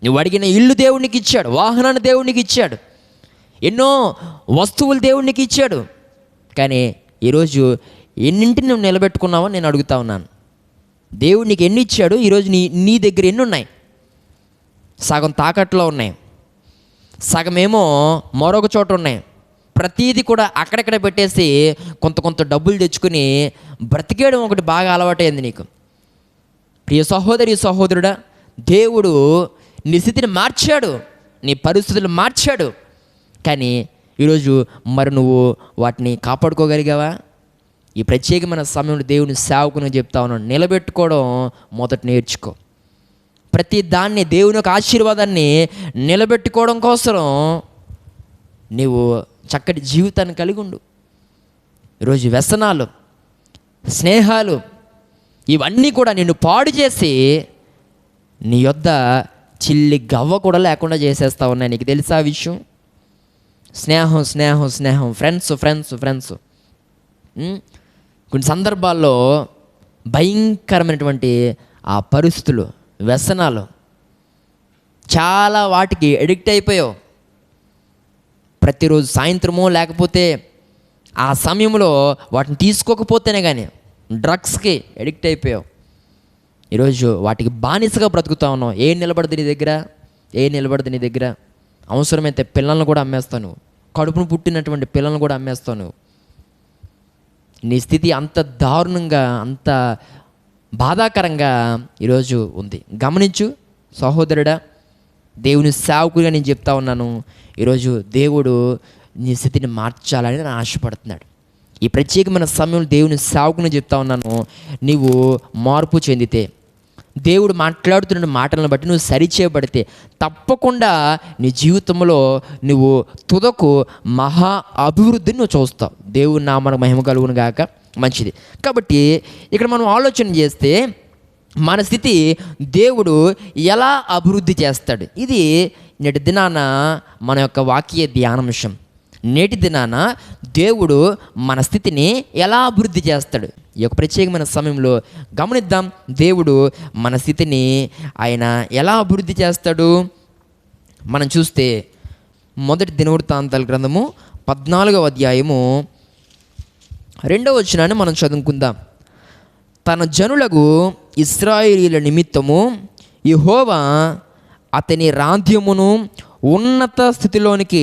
నువ్వు అడిగిన ఇల్లు దేవునికి ఇచ్చాడు, వాహనాన్ని దేవునికి ఇచ్చాడు, ఎన్నో వస్తువులు దేవునికి ఇచ్చాడు, కానీ ఈరోజు ఎన్నింటిని నువ్వు నిలబెట్టుకున్నావో నేను అడుగుతా ఉన్నాను. దేవుడు నీకు ఎన్ని ఇచ్చాడు? ఈరోజు నీ దగ్గర ఎన్ని ఉన్నాయి? సగం తాకట్లో ఉన్నాయి, సగమేమో మరొక చోట ఉన్నాయి. ప్రతీది కూడా అక్కడెక్కడ పెట్టేసి కొంత డబ్బులు తెచ్చుకుని బ్రతికేయడం ఒకటి బాగా అలవాటైంది నీకు. ప్రియ సహోదరి సహోదరుడా, దేవుడు నీ స్థితిని మార్చాడు, నీ పరిస్థితులు మార్చాడు, కానీ ఈరోజు మరి నువ్వు వాటిని కాపాడుకోగలిగావా? ఈ ప్రత్యేకమైన సమయంలో దేవుని సేవకుని చెప్తా ఉన్నాను, నిలబెట్టుకోవడం మొదట నేర్చుకో. ప్రతి దాన్ని, దేవుని యొక్క ఆశీర్వాదాన్ని నిలబెట్టుకోవడం కోసం నీవు చక్కటి జీవితాన్ని కలిగి ఉండు. ఈరోజు వ్యసనాలు, స్నేహాలు ఇవన్నీ కూడా నిన్ను పాడు చేసి నీ యొద్ద చిల్లి గవ్వ కూడా లేకుండా చేసేస్తా ఉన్నాయి. నీకు తెలుసా ఆ విషయం? స్నేహం స్నేహం స్నేహం, ఫ్రెండ్స్ ఫ్రెండ్స్ ఫ్రెండ్స్. కొన్ని సందర్భాల్లో భయంకరమైనటువంటి ఆ పరిస్థితులు, వ్యసనాలు చాలా వాటికి ఎడిక్ట్ అయిపోయావు. ప్రతిరోజు సాయంత్రమో లేకపోతే ఆ సమయంలో వాటిని తీసుకోకపోతేనే కానీ డ్రగ్స్కి ఎడిక్ట్ అయిపోయావు. ఈరోజు వాటికి బానిసగా బ్రతుకుతా ఉన్నావు. ఏం నిలబడదు నీ దగ్గర. అవసరమైతే పిల్లలను కూడా అమ్మేస్తావు నువ్వు. కడుపును పుట్టినటువంటి పిల్లలను కూడా అమ్మేస్తావు నువ్వు. నీ స్థితి అంత దారుణంగా, అంత బాధాకరంగా ఈరోజు ఉంది. గమనించు సహోదరుడా, దేవుని సేవకుడిగా నేను చెప్తా ఉన్నాను. ఈరోజు దేవుడు నీ స్థితిని మార్చాలని నేను ఆశపడుతున్నాడు. ఈ ప్రత్యేకమైన సమయంలో దేవుని సేవకుని చెప్తా ఉన్నాను. నీవు మార్పు చెందితే, దేవుడు మాట్లాడుతున్న మాటలను బట్టి నువ్వు సరిచేయబడితే తప్పకుండా నీ జీవితంలో నువ్వు తుదకు మహా అభివృద్ధిని నువ్వు చూస్తావు. దేవుని నామమునకు మహిమ కలుగును గాక. మంచిది. కాబట్టి ఇక్కడ మనం ఆలోచన చేస్తే మన స్థితి దేవుడు ఎలా అభివృద్ధి చేస్తాడు, ఇది నేటి దినాన మన యొక్క వాక్య ధ్యానాంశం. నేటి దినాన దేవుడు మన స్థితిని ఎలా అభివృద్ధి చేస్తాడు, ఈ యొక్క ప్రత్యేకమైన సమయంలో గమనిద్దాం. దేవుడు మన స్థితిని ఆయన ఎలా అభివృద్ధి చేస్తాడు మనం చూస్తే, మొదటి దినవృత్తాంతాల గ్రంథము 14వ అధ్యాయము 2వ వచనాన్ని మనం చదువుకుందాం. తన జనులకు ఇశ్రాయేలీయుల నిమిత్తము యెహోవా అతని రాజ్యమును ఉన్నత స్థితిలోనికి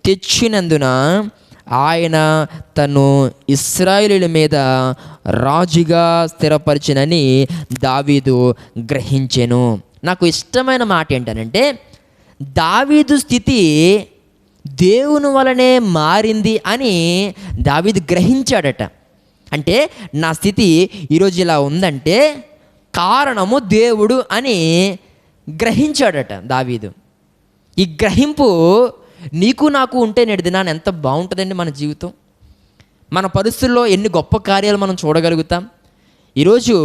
తెచ్చినందున ఆయన తను ఇశ్రాయేలీయుల మీద రాజుగా స్థిరపరిచినని దావీదు గ్రహించెను. నాకు ఇష్టమైన మాట ఏంటనంటే, దావీదు స్థితి దేవుని వలనే మారింది అని దావీదు గ్రహించాడట. అంటే నా స్థితి ఈరోజు ఇలా ఉందంటే కారణము దేవుడు అని గ్రహించాడట దావీదు. ఈ గ్రహింపు నీకు నాకు ఉంటే నేటి దినాన్ని ఎంత బాగుంటుందండి మన జీవితం. మన పరిస్థితుల్లో ఎన్ని గొప్ప కార్యాలు మనం చూడగలుగుతాం. ఈరోజు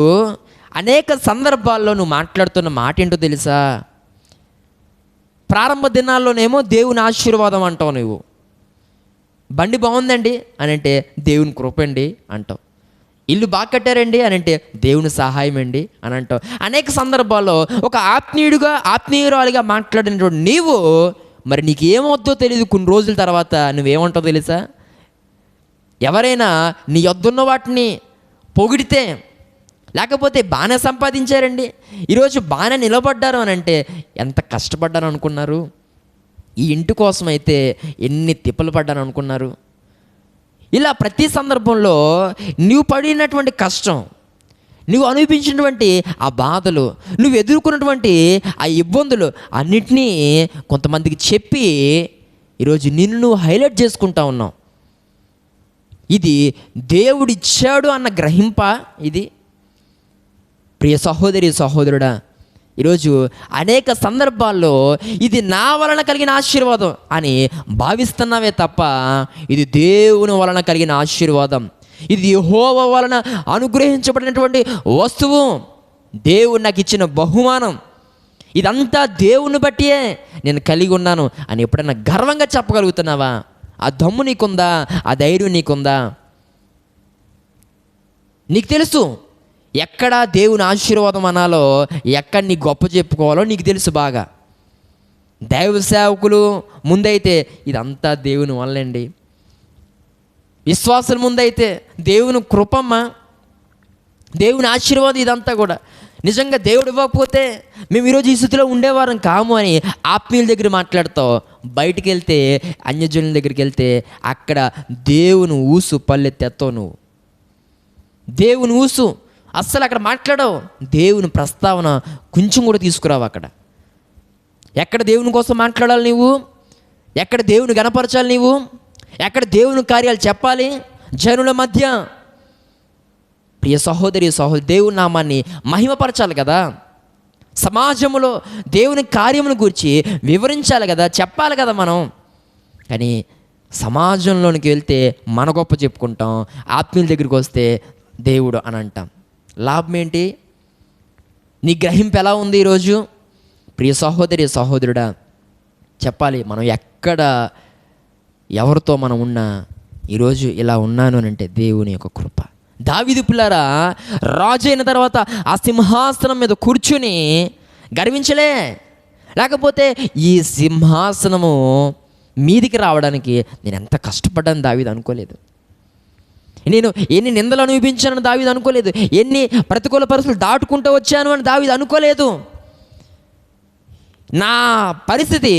అనేక సందర్భాల్లో నువ్వు మాట్లాడుతున్న మాట ఏంటో తెలుసా? ప్రారంభ దినాల్లోనేమో దేవుని ఆశీర్వాదం అంటావు నువ్వు. బండి బాగుందండి అని అంటే దేవుని కృపండి అంటావు. ఇల్లు బాగా కట్టారండి అని అంటే దేవుని సహాయం అండి అని అంటావు. అనేక సందర్భాల్లో ఒక ఆత్మీయురాలుగా మాట్లాడినటువంటి నీవు మరి నీకు ఏమవుద్దో తెలియదు. కొన్ని రోజుల తర్వాత నువ్వేమంటావు తెలుసా? ఎవరైనా నీ యొద్దున్న వాటిని పొగిడితే, లేకపోతే బాగానే సంపాదించారండి, ఈరోజు బాగానే నిలబడ్డారు అని అంటే ఎంత కష్టపడ్డారు అనుకున్నారు? ఈ ఇంటి కోసం అయితే ఎన్ని తిప్పలు పడ్డాను అనుకున్నారు? ఇలా ప్రతి సందర్భంలో నువ్వు పడినటువంటి కష్టం, నువ్వు అనిపించినటువంటి ఆ బాధలు, నువ్వు ఎదుర్కొన్నటువంటి ఆ ఇబ్బందులు అన్నిటినీ కొంతమందికి చెప్పి ఈరోజు నిన్ను నువ్వు హైలైట్ చేసుకుంటా ఉన్నావు. ఇది దేవుడిచ్చాడు అన్న గ్రహింప ఇది? ప్రియ సహోదరి సహోదరుడా, ఈరోజు అనేక సందర్భాల్లో ఇది నా వలన కలిగిన ఆశీర్వాదం అని భావిస్తున్నావే తప్ప ఇది దేవుని వలన కలిగిన ఆశీర్వాదం, ఇది యెహోవా వలన అనుగ్రహించబడినటువంటి వస్తువు, దేవుడు నాకు ఇచ్చిన బహుమానం, ఇదంతా దేవుని బట్టియే నేను కలిగి ఉన్నాను అని ఎప్పుడైనా గర్వంగా చెప్పగలుగుతున్నావా? ఆ దమ్ము నీకుందా? ఆ ధైర్యం నీకుందా? నీకు తెలుసు ఎక్కడ దేవుని ఆశీర్వాదం అనాలో, ఎక్కడ నీ గొప్ప చెప్పుకోవాలో నీకు తెలుసు బాగా. దైవ సేవకులు ముందైతే ఇదంతా దేవుని వల్లండి, విశ్వాసుల ముందైతే దేవుని కృపమ్మ, దేవుని ఆశీర్వాదం, ఇదంతా కూడా నిజంగా దేవుడు ఇవ్వకపోతే మేము ఈరోజు ఈ స్థితిలో ఉండేవారం కాము అని ఆత్మీయుల దగ్గర మాట్లాడతావు. బయటికి వెళ్తే, అన్యజనుల దగ్గరికి వెళ్తే అక్కడ దేవుని ఊసు పల్లెత్తెత్తావు. నువ్వు దేవుని ఊసు అస్సలు అక్కడ మాట్లాడవు. దేవుని ప్రస్తావన కొంచెం కూడా తీసుకురావు. అక్కడ ఎక్కడ దేవుని కోసం మాట్లాడాలి నీవు? ఎక్కడ దేవుని గణపరచాలి నీవు? ఎక్కడ దేవుని కార్యాలు చెప్పాలి జనుల మధ్య? ప్రియ సహోదరి సహోదరు, దేవుని నామాన్ని మహిమపరచాలి కదా, సమాజంలో దేవుని కార్యమును గురించి వివరించాలి కదా, చెప్పాలి కదా మనం. కానీ సమాజంలోనికి వెళ్తే మన గొప్ప చెప్పుకుంటాం, ఆత్మీయుల దగ్గరికి వస్తే దేవుడు అని అంటాం. లాభం ఏంటి? నీ గ్రహింపు ఎలా ఉంది ఈరోజు? ప్రియ సహోదరి సహోదరుడా, చెప్పాలి మనం ఎక్కడ ఎవరితో మనం ఉన్నా ఈరోజు ఇలా ఉన్నాను అని అంటే దేవుని యొక్క కృప. దావీదు పిల్లారా, రాజు అయిన తర్వాత ఆ సింహాసనం మీద కూర్చుని గర్వించలే, లేకపోతే ఈ సింహాసనము మీదికి రావడానికి నేను ఎంత కష్టపడ్డాను దావీదు అనుకోలేదు. నేను ఎన్ని నిందలు అనుభవించానని దావీదు అనుకోలేదు. ఎన్ని ప్రతికూల పరిస్థితులు దాటుకుంటూ వచ్చాను అని దావీదు అనుకోలేదు. నా పరిస్థితి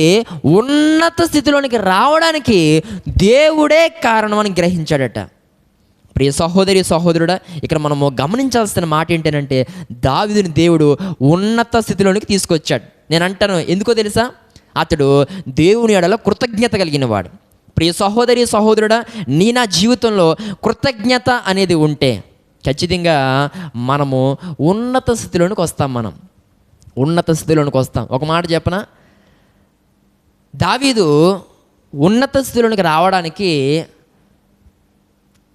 ఉన్నత స్థితిలోనికి రావడానికి దేవుడే కారణం అని గ్రహించాడట. ప్రియ సహోదరి సహోదరుడా, ఇక్కడ మనము గమనించాల్సిన మాట ఏంటంటే దావీదుని దేవుడు ఉన్నత స్థితిలోనికి తీసుకొచ్చాడు. నేను అంటాను ఎందుకో తెలుసా, అతడు దేవుని ఎడల కృతజ్ఞత కలిగిన వాడు. ప్రియ సహోదరి సహోదరుడా, నా జీవితంలో కృతజ్ఞత అనేది ఉంటే ఖచ్చితంగా మనము ఉన్నత స్థితిలోనికి వస్తాం. మనం ఉన్నత స్థితిలోనికి వస్తాం. ఒక మాట చెప్పనా, దావీదు ఉన్నత స్థితిలోనికి రావడానికి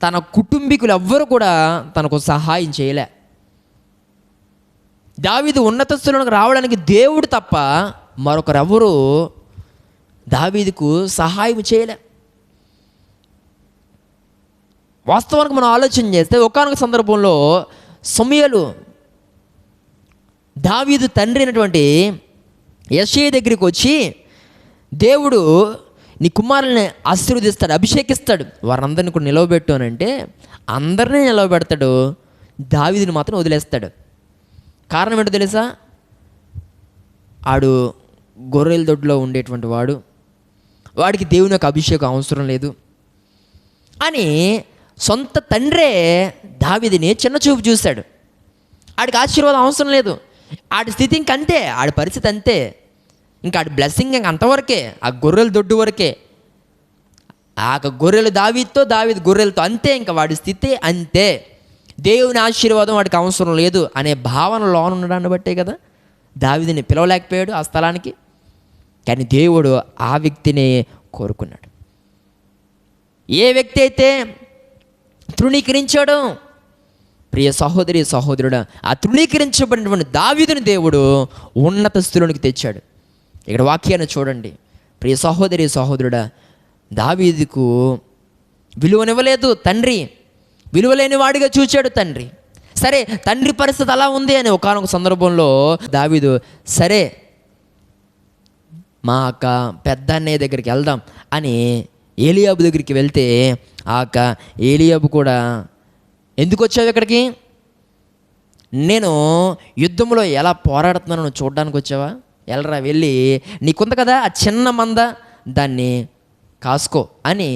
తన కుటుంబీకులు ఎవ్వరు కూడా తనకు సహాయం చేయలే. దావీదు ఉన్నత స్థితిలోనికి రావడానికి దేవుడు తప్ప మరొకరెవ్వరూ దావీదుకు సహాయం చేయలే. వాస్తవానికి మనం ఆలోచన చేస్తే ఒకానొక సందర్భంలో సమూయేలు దావీదు తండ్రి అయినటువంటి యెష్షయి దగ్గరికి వచ్చి, దేవుడు నీ కుమారుల్ని ఆశీర్వదిస్తాడు, అభిషేకిస్తాడు, వారందరినీ కూడా నిలవబెట్టు అని అంటే అందరినీ నిలవబెడతాడు, దావీదుని మాత్రం వదిలేస్తాడు. కారణం ఏంటో తెలుసా, ఆడు గొర్రెల దొడ్లో ఉండేటువంటి వాడు, వాడికి దేవుని యొక్క అభిషేకం అవసరం లేదు అని సొంత తండ్రే దావీదుని చిన్న చూపు చూశాడు. ఆడికి ఆశీర్వాదం అవసరం లేదు, ఆడి స్థితి ఇంకంతే, ఆడి పరిస్థితి అంతే, ఇంకా ఆడి బ్లెస్సింగ్ ఇంక అంతవరకే, ఆ గొర్రెల దొడ్డు వరకే. ఆ గొర్రెలు దావీదుతో, దావీదు గొర్రెలతో, అంతే, ఇంకా వాడి స్థితి అంతే. దేవుని ఆశీర్వాదం వాడికి అవసరం లేదు అనే భావన లోన ఉండడాన్ని బట్టే కదా దావీదుని పిలవలేకపోయాడు ఆ స్థలానికి. కానీ దేవుడు ఆ వ్యక్తిని కోరుకున్నాడు. ఏ వ్యక్తి అయితే తృణీకరించాడో, ప్రియ సహోదరి సహోదరుడా, ఆ తృణీకరించబడినటువంటి దావీదుని దేవుడు ఉన్నత స్థితిలోనికి తెచ్చాడు. ఇక్కడ వాక్యాన్ని చూడండి. ప్రియ సహోదరి సహోదరుడా, దావీదుకు విలువనివ్వలేదు తండ్రి, విలువలేని వాడిగా చూచాడు తండ్రి. సరే, తండ్రి పరిస్థితి అలా ఉంది అని ఒకానొక సందర్భంలో దావీదు, సరే మా అక్క పెద్ద అన్నయ్య దగ్గరికి వెళ్దాం అని ఏలీయాబు దగ్గరికి వెళ్తే, ఆ అక్క ఏలీయాబు కూడా, ఎందుకు వచ్చావు ఇక్కడికి, నేను యుద్ధంలో ఎలా పోరాడుతున్నానో చూడడానికి వచ్చావా, వెళ్ళరా వెళ్ళి నీకుంది కదా ఆ చిన్న మంద, దాన్ని కాసుకో అని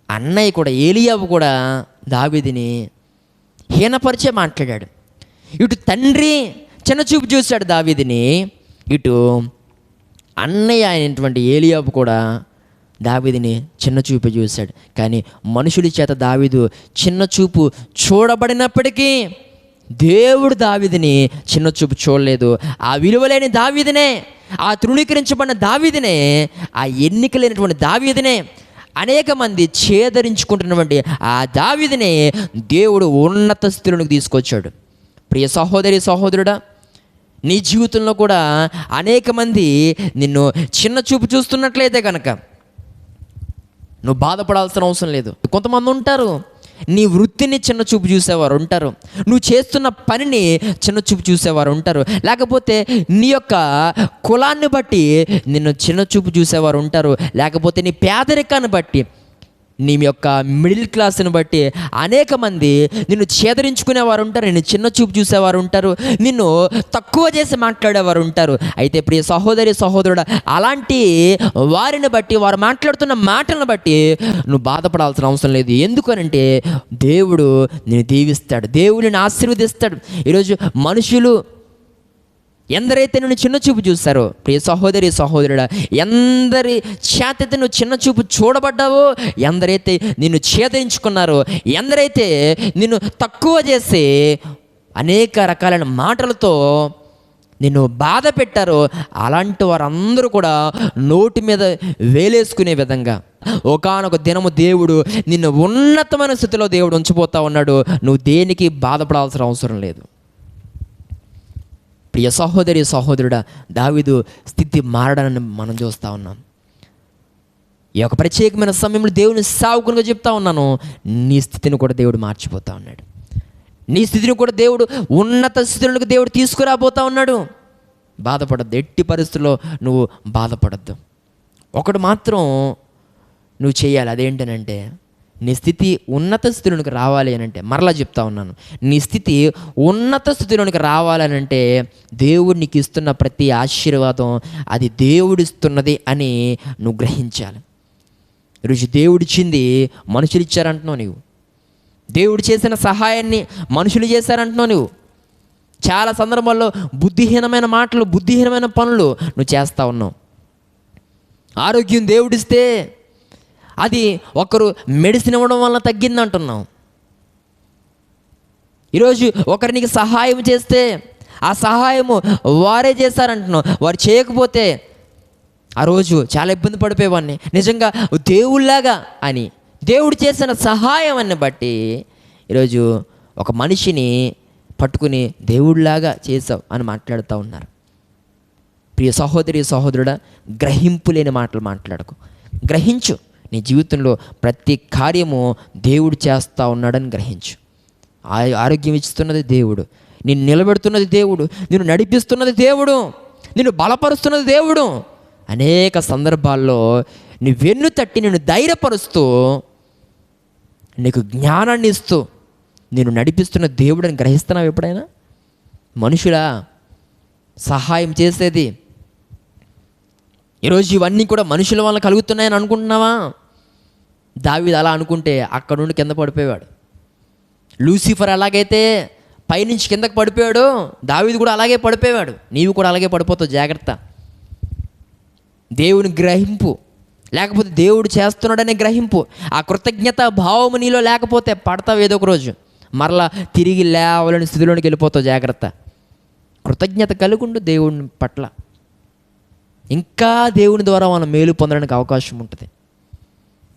అన్నయ్య కూడా, ఏలీయాబు కూడా దావీదుని హీనపరిచే మాట్లాడాడు. ఇటు తండ్రి చిన్న చూపు చూశాడు దావీదుని, ఇటు అన్నయ్య అయినటువంటి ఏలీయాబు కూడా దావీదుని చిన్న చూపు చూశాడు. కానీ మనుషుల చేత దావీదు చిన్న చూపు చూడబడినప్పటికీ దేవుడు దావీదుని చిన్న చూపు చూడలేదు. ఆ విలువలేని దావీదునే, ఆ తృణీకరించబడిన దావీదునే, ఆ ఎన్నిక లేనటువంటి దావీదునే, అనేక మంది ఛేదరించుకుంటున్నటువంటి ఆ దావీదునే దేవుడు ఉన్నత స్థితిలోకి తీసుకొచ్చాడు. ప్రియ సహోదరి సహోదరుడా, నీ జీవితంలో కూడా అనేక మంది నిన్ను చిన్న చూపు చూస్తున్నట్లయితే కనుక నువ్వు బాధపడాల్సిన అవసరం లేదు. కొంతమంది ఉంటారు, నీ వృత్తిని చిన్న చూపు చూసేవారు ఉంటారు, నువ్వు చేస్తున్న పనిని చిన్న చూపు చూసేవారు ఉంటారు, లేకపోతే నీ యొక్క కులాన్ని బట్టి నిన్ను చిన్న చూపు చూసేవారు ఉంటారు, లేకపోతే నీ పేదరికాన్ని బట్టి, నీ యొక్క మిడిల్ క్లాస్ని బట్టి అనేక మంది నిన్ను ఛేదరించుకునేవారు ఉంటారు, నిన్ను చిన్న చూపు చూసేవారు ఉంటారు, నిన్ను తక్కువ చేసి మాట్లాడేవారు ఉంటారు. అయితే ప్రియ సహోదరి సహోదరుడా, అలాంటి వారిని బట్టి, వారు మాట్లాడుతున్న మాటలను బట్టి నువ్వు బాధపడాల్సిన అవసరం లేదు. ఎందుకనంటే దేవుడు నిన్ను దీవిస్తాడు, దేవుడు నిన్ను ఆశీర్వదిస్తాడు. ఈరోజు మనుషులు ఎందరైతే నువ్వు చిన్న చూపు చూస్తారో, ప్రియ సహోదరి సహోదరుడా, ఎందరి చేతైతే నువ్వు చిన్న చూపు చూడబడ్డావో, ఎందరైతే నిన్ను ఛేదించుకున్నారో, ఎందరైతే నిన్ను తక్కువ చేసి అనేక రకాలైన మాటలతో నిన్ను బాధ పెట్టారో, అలాంటి వారందరూ కూడా నోటి మీద వేలేసుకునే విధంగా ఒకానొక దినము దేవుడు నిన్ను ఉన్నతమైన స్థితిలో దేవుడు ఉంచిపోతా ఉన్నాడు. నువ్వు దేనికి బాధపడాల్సిన అవసరం లేదు. ప్రియ సహోదరి సహోదరుడా, దావీదు స్థితి మారడాన్ని మనం చూస్తూ ఉన్నాం. ఈ యొక్క ప్రత్యేకమైన సమయంలో దేవుని సేవకునిగా చెప్తా ఉన్నాను, నీ స్థితిని కూడా దేవుడు మార్చిపోతా ఉన్నాడు. నీ స్థితిని కూడా దేవుడు ఉన్నత స్థితిలోకి దేవుడు తీసుకురాబోతా ఉన్నాడు. బాధపడద్దు, ఎట్టి పరిస్థితుల్లో నువ్వు బాధపడద్దు. ఒకటి మాత్రం నువ్వు చేయాలి, అదేంటనంటే నీ స్థితి ఉన్నత స్థితిలోనికి రావాలి అని అంటే, మరలా చెప్తా ఉన్నాను, నీ స్థితి ఉన్నత స్థితిలోనికి రావాలనంటే దేవుడు నీకు ఇస్తున్న ప్రతి ఆశీర్వాదం అది దేవుడిస్తున్నది అని నువ్వు గ్రహించాలి. ఈరోజు దేవుడిచ్చింది మనుషులు ఇచ్చారంటున్నావు నీవు. దేవుడు చేసిన సహాయాన్ని మనుషులు చేశారంటున్నావు నువ్వు. చాలా సందర్భాల్లో బుద్ధిహీనమైన మాటలు, బుద్ధిహీనమైన పనులు నువ్వు చేస్తూ ఉన్నావు. ఆరోగ్యం దేవుడిస్తే అది ఒకరు మెడిసిన్ ఇవ్వడం వల్ల తగ్గిందంటున్నావు. ఈరోజు ఒకరు నీకు సహాయం చేస్తే ఆ సహాయము వారే చేశారంటున్నావు. వారు చేయకపోతే ఆ రోజు చాలా ఇబ్బంది పడిపోయేవాడిని, నిజంగా దేవుళ్ళలాగా అని. దేవుడు చేసిన సహాయాన్ని బట్టి ఈరోజు ఒక మనిషిని పట్టుకుని దేవుడిలాగా చేసావు అని మాట్లాడుతూ ఉన్నారు. ప్రియ సహోదరి సహోదరుడా, గ్రహింపు లేని మాటలు మాట్లాడకు. గ్రహించు, నీ జీవితంలో ప్రతి కార్యము దేవుడు చేస్తూ ఉన్నాడని గ్రహించు. ఆరోగ్యం ఇస్తున్నది దేవుడు, నిన్ను నిలబెడుతున్నది దేవుడు, నిన్ను నడిపిస్తున్నది దేవుడు, నిన్ను బలపరుస్తున్నది దేవుడు. అనేక సందర్భాల్లో నీ వెన్ను తట్టి నిన్ను ధైర్యపరుస్తూ, నీకు జ్ఞానాన్ని ఇస్తూ నేను నడిపిస్తున్న దేవుడని గ్రహిస్తున్నావు ఎప్పుడైనా? మనుషులా సహాయం చేసేది? ఈరోజు ఇవన్నీ కూడా మనుషుల వల్ల కలుగుతున్నాయని అనుకుంటున్నావా? దావీదు అలా అనుకుంటే అక్కడ నుండి కింద పడిపోయాడు. లూసిఫర్ ఎలాగైతే పైనుంచి కిందకు పడిపోయాడు, దావీదు కూడా అలాగే పడిపోయాడు. నీవు కూడా అలాగే పడిపోతావు, జాగ్రత్త. దేవుని గ్రహింపు లేకపోతే దేవుడు చేస్తున్నాడనే గ్రహింపు, ఆ కృతజ్ఞత భావము నీలో లేకపోతే పడతావు ఏదో ఒక రోజు, మరలా తిరిగి లేవలేని స్థితిలోనికి వెళ్ళిపోతావు, జాగ్రత్త. కృతజ్ఞత కలుగుండు దేవుని పట్ల. ఇంకా దేవుని ద్వారా మనం మేలు పొందడానికి అవకాశం ఉంటుంది.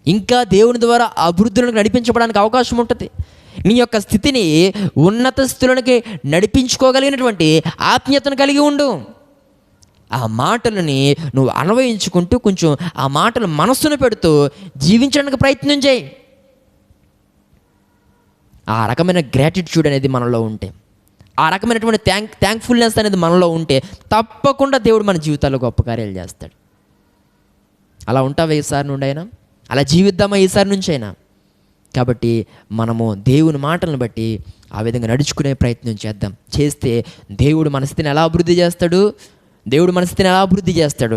ఇంకా దేవుని ద్వారా అభివృద్ధిలోకి నడిపించబడానికి అవకాశం ఉంటుంది. నీ యొక్క స్థితిని ఉన్నత స్థితిలోనికి నడిపించుకోగలిగినటువంటి ఆత్మీయతను కలిగి ఉండు. ఆ మాటలని నువ్వు అన్వయించుకుంటూ కొంచెం ఆ మాటలు మనస్సును పెడుతూ జీవించడానికి ప్రయత్నం చేయి. ఆ రకమైన గ్రాటిట్యూడ్ అనేది మనలో ఉంటే, ఆ రకమైనటువంటి థ్యాంక్ఫుల్నెస్ అనేది మనలో ఉంటే తప్పకుండా దేవుడు మన జీవితాల్లో గొప్ప కార్యాలు చేస్తాడు. అలా ఉంటావా ఈసారి నుండి అయినా? అలా జీవిద్దామా ఈసారి నుంచి అయినా? కాబట్టి మనము దేవుని మాటలను బట్టి ఆ విధంగా నడుచుకునే ప్రయత్నం చేద్దాం. చేస్తే దేవుడు మన స్థితిని ఎలా అభివృద్ధి చేస్తాడు? దేవుడు మన స్థితిని ఎలా అభివృద్ధి చేస్తాడు?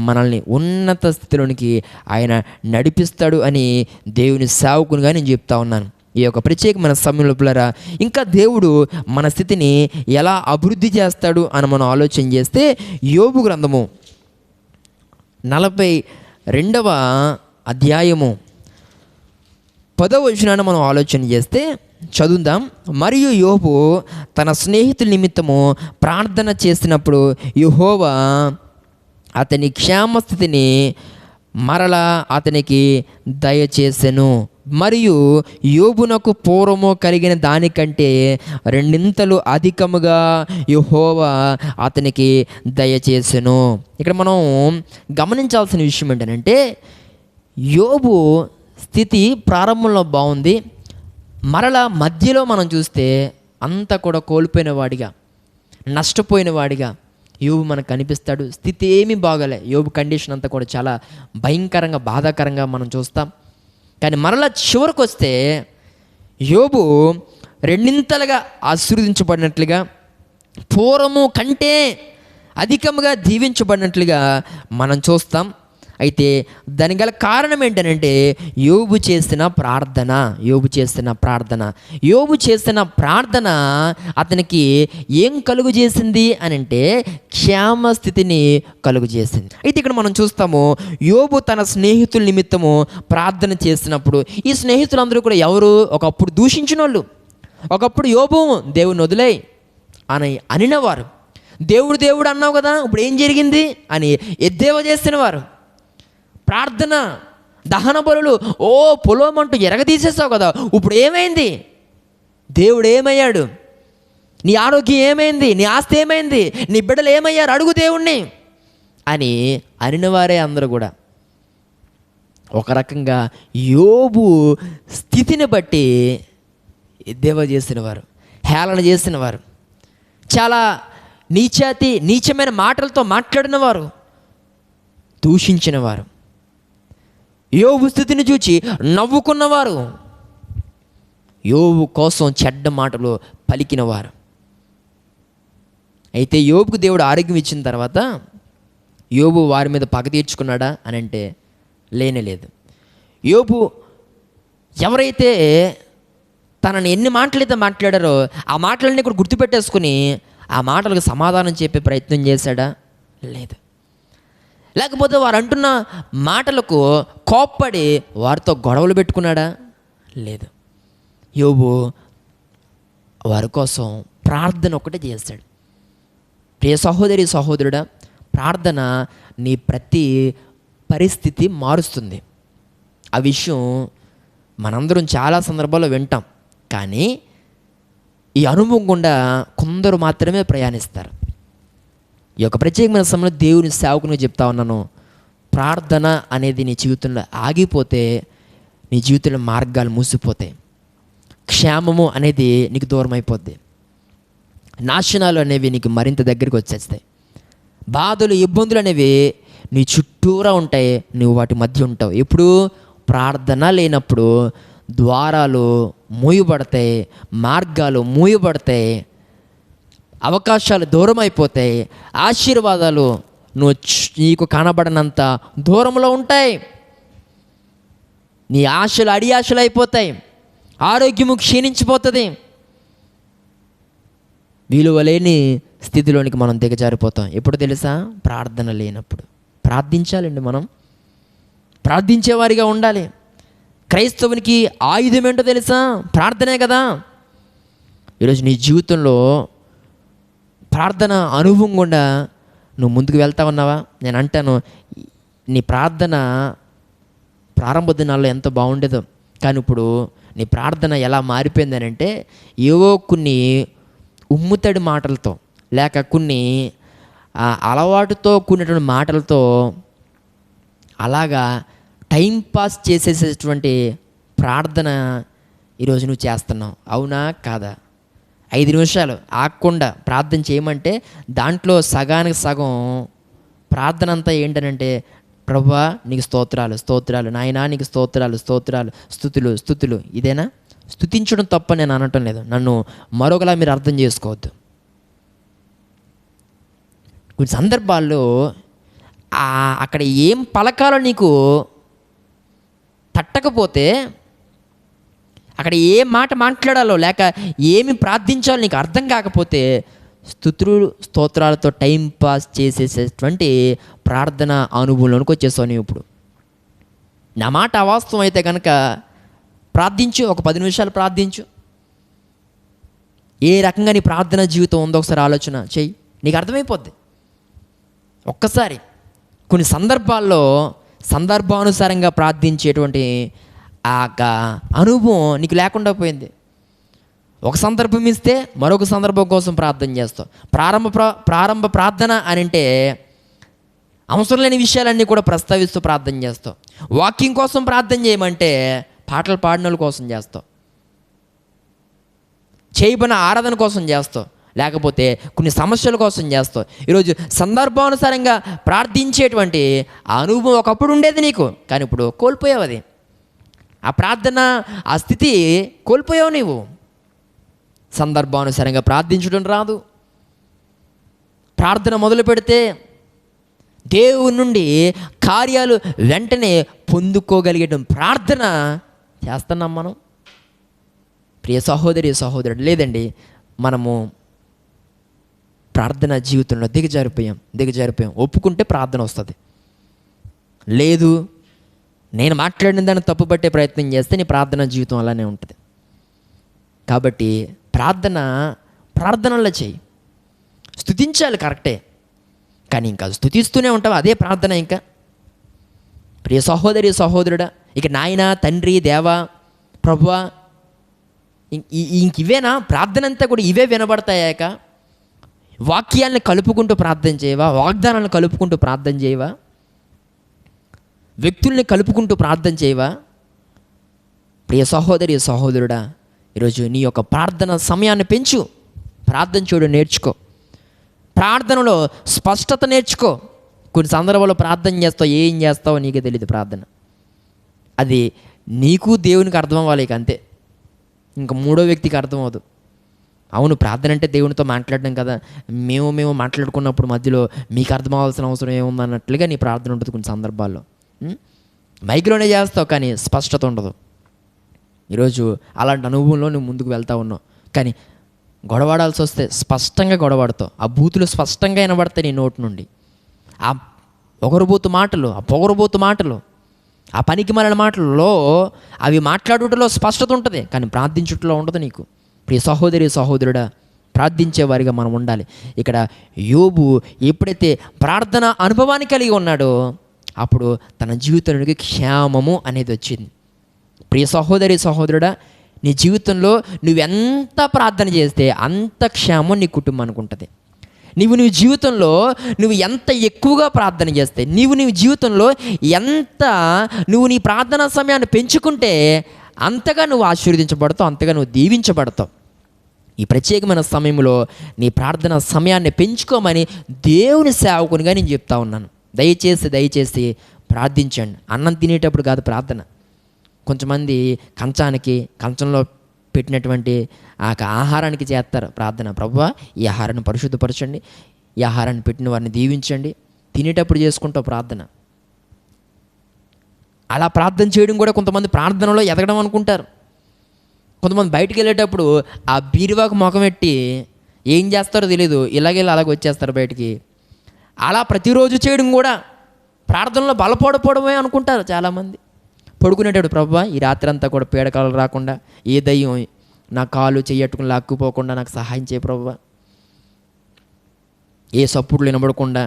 మనల్ని ఉన్నత స్థితిలోనికి ఆయన నడిపిస్తాడు అని దేవుని సేవకునిగా నేను చెప్తా ఉన్నాను. ఈ యొక్క ప్రత్యేకమైన సమయంలో పిల్లరా, ఇంకా దేవుడు మన స్థితిని ఎలా అభివృద్ధి చేస్తాడు అని మనం ఆలోచన చేస్తే, యోబు గ్రంథము 42వ అధ్యాయము 10వ వచనాన్ని మనం ఆలోచన చేస్తే చదువుదాం. మరియు యోబు తన స్నేహితుల నిమిత్తము ప్రార్థన చేసినప్పుడు యెహోవా అతని క్షేమస్థితిని మరలా అతనికి దయచేసెను. మరియు యోబునకు పూర్వము కలిగిన దానికంటే 2 అధికముగా యెహోవా అతనికి దయచేసెను. ఇక్కడ మనం గమనించాల్సిన విషయం ఏంటంటే, యోబు స్థితి ప్రారంభంలో బాగుంది, మరలా మధ్యలో మనం చూస్తే అంతా కూడా కోల్పోయిన వాడిగా, నష్టపోయిన వాడిగా యోబు మనకు కనిపిస్తాడు. స్థితి ఏమీ బాగలే, యోబు కండిషన్ అంతా కూడా చాలా భయంకరంగా బాధాకరంగా మనం చూస్తాం. కానీ మరలా చివరికి వస్తే యోబు 2 ఆశీర్వదించబడినట్లుగా, పూర్వము కంటే అధికముగా దీవించబడినట్లుగా మనం చూస్తాం. అయితే దానికి గల కారణం ఏంటంటే యోబు చేసిన ప్రార్థన అతనికి ఏం కలుగు చేసింది అని అంటే క్షేమస్థితిని కలుగు చేసింది. అయితే ఇక్కడ మనం చూస్తాము, యోబు తన స్నేహితుల నిమిత్తము ప్రార్థన చేసినప్పుడు, ఈ స్నేహితులందరూ కూడా ఎవరు? ఒకప్పుడు దూషించిన వాళ్ళు, ఒకప్పుడు యోబు దేవుని వదిలేయ్ అని అనినవారు, దేవుడు అన్నావు కదా ఇప్పుడు ఏం జరిగింది అని ఎద్దేవా చేసిన వారు. ప్రార్థన, దహన బలులు, పొలమంటూ ఎరగదీసేసావు కదా, ఇప్పుడు ఏమైంది? దేవుడు ఏమయ్యాడు? నీ ఆరోగ్యం ఏమైంది? నీ ఆస్తి ఏమైంది? నీ బిడ్డలు ఏమయ్యారు? అడుగు దేవుణ్ణి అని అనినవారే అందరూ కూడా. ఒక రకంగా యోబు స్థితిని బట్టి ఎద్దేవా చేసినవారు, హేళన చేసినవారు, చాలా నీచమైన మాటలతో మాట్లాడిన వారు, దూషించిన వారు, యోబు స్థితిని చూచి నవ్వుకున్నవారు, యోబు కోసం చెడ్డ మాటలు పలికినవారు. అయితే యోబుకు దేవుడు ఆరోగ్యం ఇచ్చిన తర్వాత యోబు వారి మీద పగ తీర్చుకున్నాడా అని అంటే లేనేలేదు. యోబు ఎవరైతే తనని ఎన్ని మాటలైతే మాట్లాడారో ఆ మాటలన్నీ కూడా గుర్తుపెట్టేసుకుని ఆ మాటలకు సమాధానం చెప్పే ప్రయత్నం చేశాడా? లేదు. లేకపోతే వారు అంటున్న మాటలకు కోప్పడి వారితో గొడవలు పెట్టుకున్నాడా? లేదు. యోబు వారి కోసం ప్రార్థన ఒకటే చేస్తాడు. ప్రియ సహోదరి సహోదరుడా, ప్రార్థన నీ ప్రతి పరిస్థితి మారుస్తుంది. ఆ విషయం మనందరం చాలా సందర్భాల్లో వింటాం. కానీ ఈ అనుభవం గుండా కొందరు మాత్రమే ప్రయాణిస్తారు. ఈ యొక్క ప్రత్యేకమైన సమయంలో దేవుని సేవకునికి చెప్తా ఉన్నాను, ప్రార్థన అనేది నీ జీవితంలో ఆగిపోతే నీ జీవితంలో మార్గాలు మూసిపోతాయి. క్షేమము అనేది నీకు దూరం అయిపోద్ది. నాశనాలు అనేవి నీకు మరింత దగ్గరికి వచ్చేస్తాయి. బాధలు, ఇబ్బందులు అనేవి నీ చుట్టూరా ఉంటాయి, నువ్వు వాటి మధ్య ఉంటావు. ఎప్పుడు ప్రార్థన లేనప్పుడు ద్వారాలు మూయబడతాయి, మార్గాలు మూయబడతాయి, అవకాశాలు దూరం అయిపోతాయి, ఆశీర్వాదాలు నీకు కనబడనంత దూరంలో ఉంటాయి, నీ ఆశలు అడియాశలు అయిపోతాయి, ఆరోగ్యము క్షీణించిపోతుంది, విలువ లేని స్థితిలోనికి మనం దిగజారిపోతాం. ఎప్పుడు తెలుసా? ప్రార్థన లేనప్పుడు. ప్రార్థించాలండి, మనం ప్రార్థించేవారిగా ఉండాలి. క్రైస్తవునికి ఆయుధం ఏంటో తెలుసా? ప్రార్థనే కదా. ఈరోజు నీ జీవితంలో ప్రార్థన అనుభవం గుండా నువ్వు ముందుకు వెళ్తా ఉన్నావా? నేను అంటాను, నీ ప్రార్థన ప్రారంభ దినాల్లో ఎంత బాగుండేదో, కానీ ఇప్పుడు నీ ప్రార్థన ఎలా మారిపోయిందని అంటే ఏవో కొన్ని ఉమ్ముతడి మాటలతో లేక కొన్ని అలవాటుతో కూడినటువంటి మాటలతో అలాగా టైంపాస్ చేసేసేటువంటి ప్రార్థన ఈరోజు నువ్వు చేస్తున్నావు. అవునా కాదా? 5 నిమిషాలు ఆగకుండా ప్రార్థన చేయమంటే దాంట్లో సగానికి సగం ప్రార్థన అంతా ఏంటనంటే, ప్రభువా నీకు స్తోత్రాలు స్తోత్రాలు, నాయనా నీకు స్తోత్రాలు స్తోత్రాలు, స్తుతులు స్తుతులు. ఇదేనా? స్తుతించడం తప్ప నేను అనటం లేదు, నన్ను మరొకలా మీరు అర్థం చేసుకోవద్దు. కొన్ని సందర్భాల్లో అక్కడ ఏం పలకాలో నీకు తట్టకపోతే, అక్కడ ఏ మాట మాట్లాడాలో లేక ఏమి ప్రార్థించాలో నీకు అర్థం కాకపోతే స్తుతులు స్తోత్రాలతో టైంపాస్ చేసేసేటువంటి ప్రార్థన అనుభవంలోనికి వచ్చేసావు నీవు. ఇప్పుడు నా మాట అవాస్తవం అయితే కనుక ప్రార్థించు, ఒక 10 నిమిషాలు ప్రార్థించు. ఏ రకంగా నీ ప్రార్థన జీవితం ఉందో ఒకసారి ఆలోచన చెయ్యి, నీకు అర్థమైపోద్ది. ఒక్కసారి కొన్ని సందర్భాల్లో సందర్భానుసారంగా ప్రార్థించేటువంటి ఆ అనుభవం నీకు లేకుండా పోయింది. ఒక సందర్భం ఇస్తే మరొక సందర్భం కోసం ప్రార్థన చేస్తావు. ప్రారంభ ప్రార్థన అని అంటే అవసరం లేని విషయాలన్నీ కూడా ప్రస్తావిస్తూ ప్రార్థన చేస్తావు. వాక్యం కోసం ప్రార్థన చేయమంటే పాటలు పాడినోళ్ళ కోసం చేస్తావు, చేయబడిన ఆరాధన కోసం చేస్తావు, లేకపోతే కొన్ని సమస్యల కోసం చేస్తావు. ఈరోజు సందర్భానుసారంగా ప్రార్థించేటువంటి ఆ అనుభవం ఒకప్పుడు ఉండేది నీకు, కానీ ఇప్పుడు కోల్పోయావు. అది ఆ ప్రార్థన ఆ స్థితి కోల్పోయావు నీవు. సందర్భానుసారంగా ప్రార్థించడం రాదు. ప్రార్థన మొదలు పెడితే దేవుని నుండి కార్యాలు వెంటనే పొందుకోగలిగేటం ప్రార్థన చేస్తున్నాం మనం. ప్రియ సహోదరి సహోదరుడు, లేదండి, మనము ప్రార్థన జీవితంలో దిగజారిపోయాం. ఒప్పుకుంటే ప్రార్థన వస్తుంది. లేదు, నేను మాట్లాడిన దాన్ని తప్పుపట్టే ప్రయత్నం చేస్తే నీ ప్రార్థన జీవితం అలానే ఉంటుంది. కాబట్టి ప్రార్థనలో చెయ్యి. స్తుతించాలి, కరెక్టే, కానీ ఇంకా స్తుతిస్తూనే ఉంటావు, అదే ప్రార్థన. ఇంకా ప్రియ సహోదరి సహోదరుడా, ఇక నాయన తండ్రి దేవా ప్రభువా ఇంకివేనా? ప్రార్థన అంతా కూడా ఇవే వినబడతాయాక వాక్యాలను కలుపుకుంటూ ప్రార్థన చేయవా? వాగ్దానాలను కలుపుకుంటూ ప్రార్థన చేయవా? వ్యక్తుల్ని కలుపుకుంటూ ప్రార్థన చేయవా? ప్రియ సహోదరి సహోదరుడా, ఈరోజు నీ యొక్క ప్రార్థన సమయాన్ని పెంచు. ప్రార్థన చేయడం నేర్చుకో. ప్రార్థనలో స్పష్టత నేర్చుకో. కొన్ని సందర్భాల్లో ప్రార్థన చేస్తావు, ఏం చేస్తావో నీకే తెలియదు. ప్రార్థన అది నీకు దేవునికి అర్థం అవ్వాలి, ఇక అంతే. ఇంకా మూడో వ్యక్తికి అర్థం అవ్వదు. అవును, ప్రార్థన అంటే దేవునితో మాట్లాడడం కదా, మేము మాట్లాడుకున్నప్పుడు మధ్యలో మీకు అర్థం అవ్వాల్సిన అవసరం ఏముంది అన్నట్లుగా నీ ప్రార్థన ఉంటుంది కొన్ని సందర్భాల్లో. మైక్లోనే చేస్తావు కానీ స్పష్టత ఉండదు. ఈరోజు అలాంటి అనుభవంలో నువ్వు ముందుకు వెళ్తా ఉన్నావు, కానీ గొడవాడాల్సి వస్తే స్పష్టంగా గొడవాడతావు. ఆ బూతులు స్పష్టంగా వినబడతాయి నీ నోటి నుండి. ఆ పొగరుబోతు మాటలు, ఆ పొగరుబోతు మాటలు, ఆ పనికి మాలిన మాటలలో అవి మాట్లాడుటలో స్పష్టత ఉంటుంది, కానీ ప్రార్థించుటలో ఉండదు నీకు. ప్రియ సహోదరి సహోదరుడా, ప్రార్థించేవారిగా మనం ఉండాలి. ఇక్కడ యోబు ఎప్పుడైతే ప్రార్థన అనుభవాన్ని కలిగి ఉన్నాడో అప్పుడు తన జీవితానికి క్షేమము అనేది వచ్చింది. ప్రియ సహోదరి సహోదరుడా, నీ జీవితంలో నువ్వెంత ప్రార్థన చేస్తే అంత క్షేమం నీ కుటుంబానికి ఉంటుంది. నీ జీవితంలో నువ్వు ఎంత ఎక్కువగా ప్రార్థన చేస్తే, నీ జీవితంలో ఎంత నువ్వు నీ ప్రార్థనా సమయాన్ని పెంచుకుంటే అంతగా నువ్వు ఆశీర్వదించబడతావు, అంతగా నువ్వు దీవించబడతావు. ఈ ప్రత్యేకమైన సమయంలో నీ ప్రార్థన సమయాన్ని పెంచుకోమని దేవుని సేవకునిగా నేను చెప్తా ఉన్నాను. దయచేసి ప్రార్థించండి. అన్నం తినేటప్పుడు కాదు ప్రార్థన. కొంతమంది కంచంలో పెట్టినటువంటి ఆ ఆహారానికి చేస్తారు ప్రార్థన. ప్రభువా, ఈ ఆహారాన్ని పరిశుద్ధపరచండి, ఈ ఆహారాన్ని పెట్టిన వారిని దీవించండి. తినేటప్పుడు చేసుకుంటావు ప్రార్థన. అలా ప్రార్థన చేయడం కూడా కొంతమంది ప్రార్థనలో ఎదగడం అనుకుంటారు. కొంతమంది బయటికి వెళ్ళేటప్పుడు ఆ బీరువాకు ముఖం పెట్టి ఏం చేస్తారో తెలియదు, అలాగే వచ్చేస్తారు బయటికి. అలా ప్రతిరోజు చేయడం కూడా ప్రార్థనలో బలపడపోవడమే అనుకుంటారు చాలామంది. పడుకునేటప్పుడు ప్రభువా, ఈ రాత్రి అంతా కూడా పీడకలలు రాకుండా, ఏ దయ్యం నా కాలు చెయ్యట్టుకుని లాక్కుపోకుండా నాకు సహాయం చేయ ప్రభువా, ఏ సప్పుడులు వినబడకుండా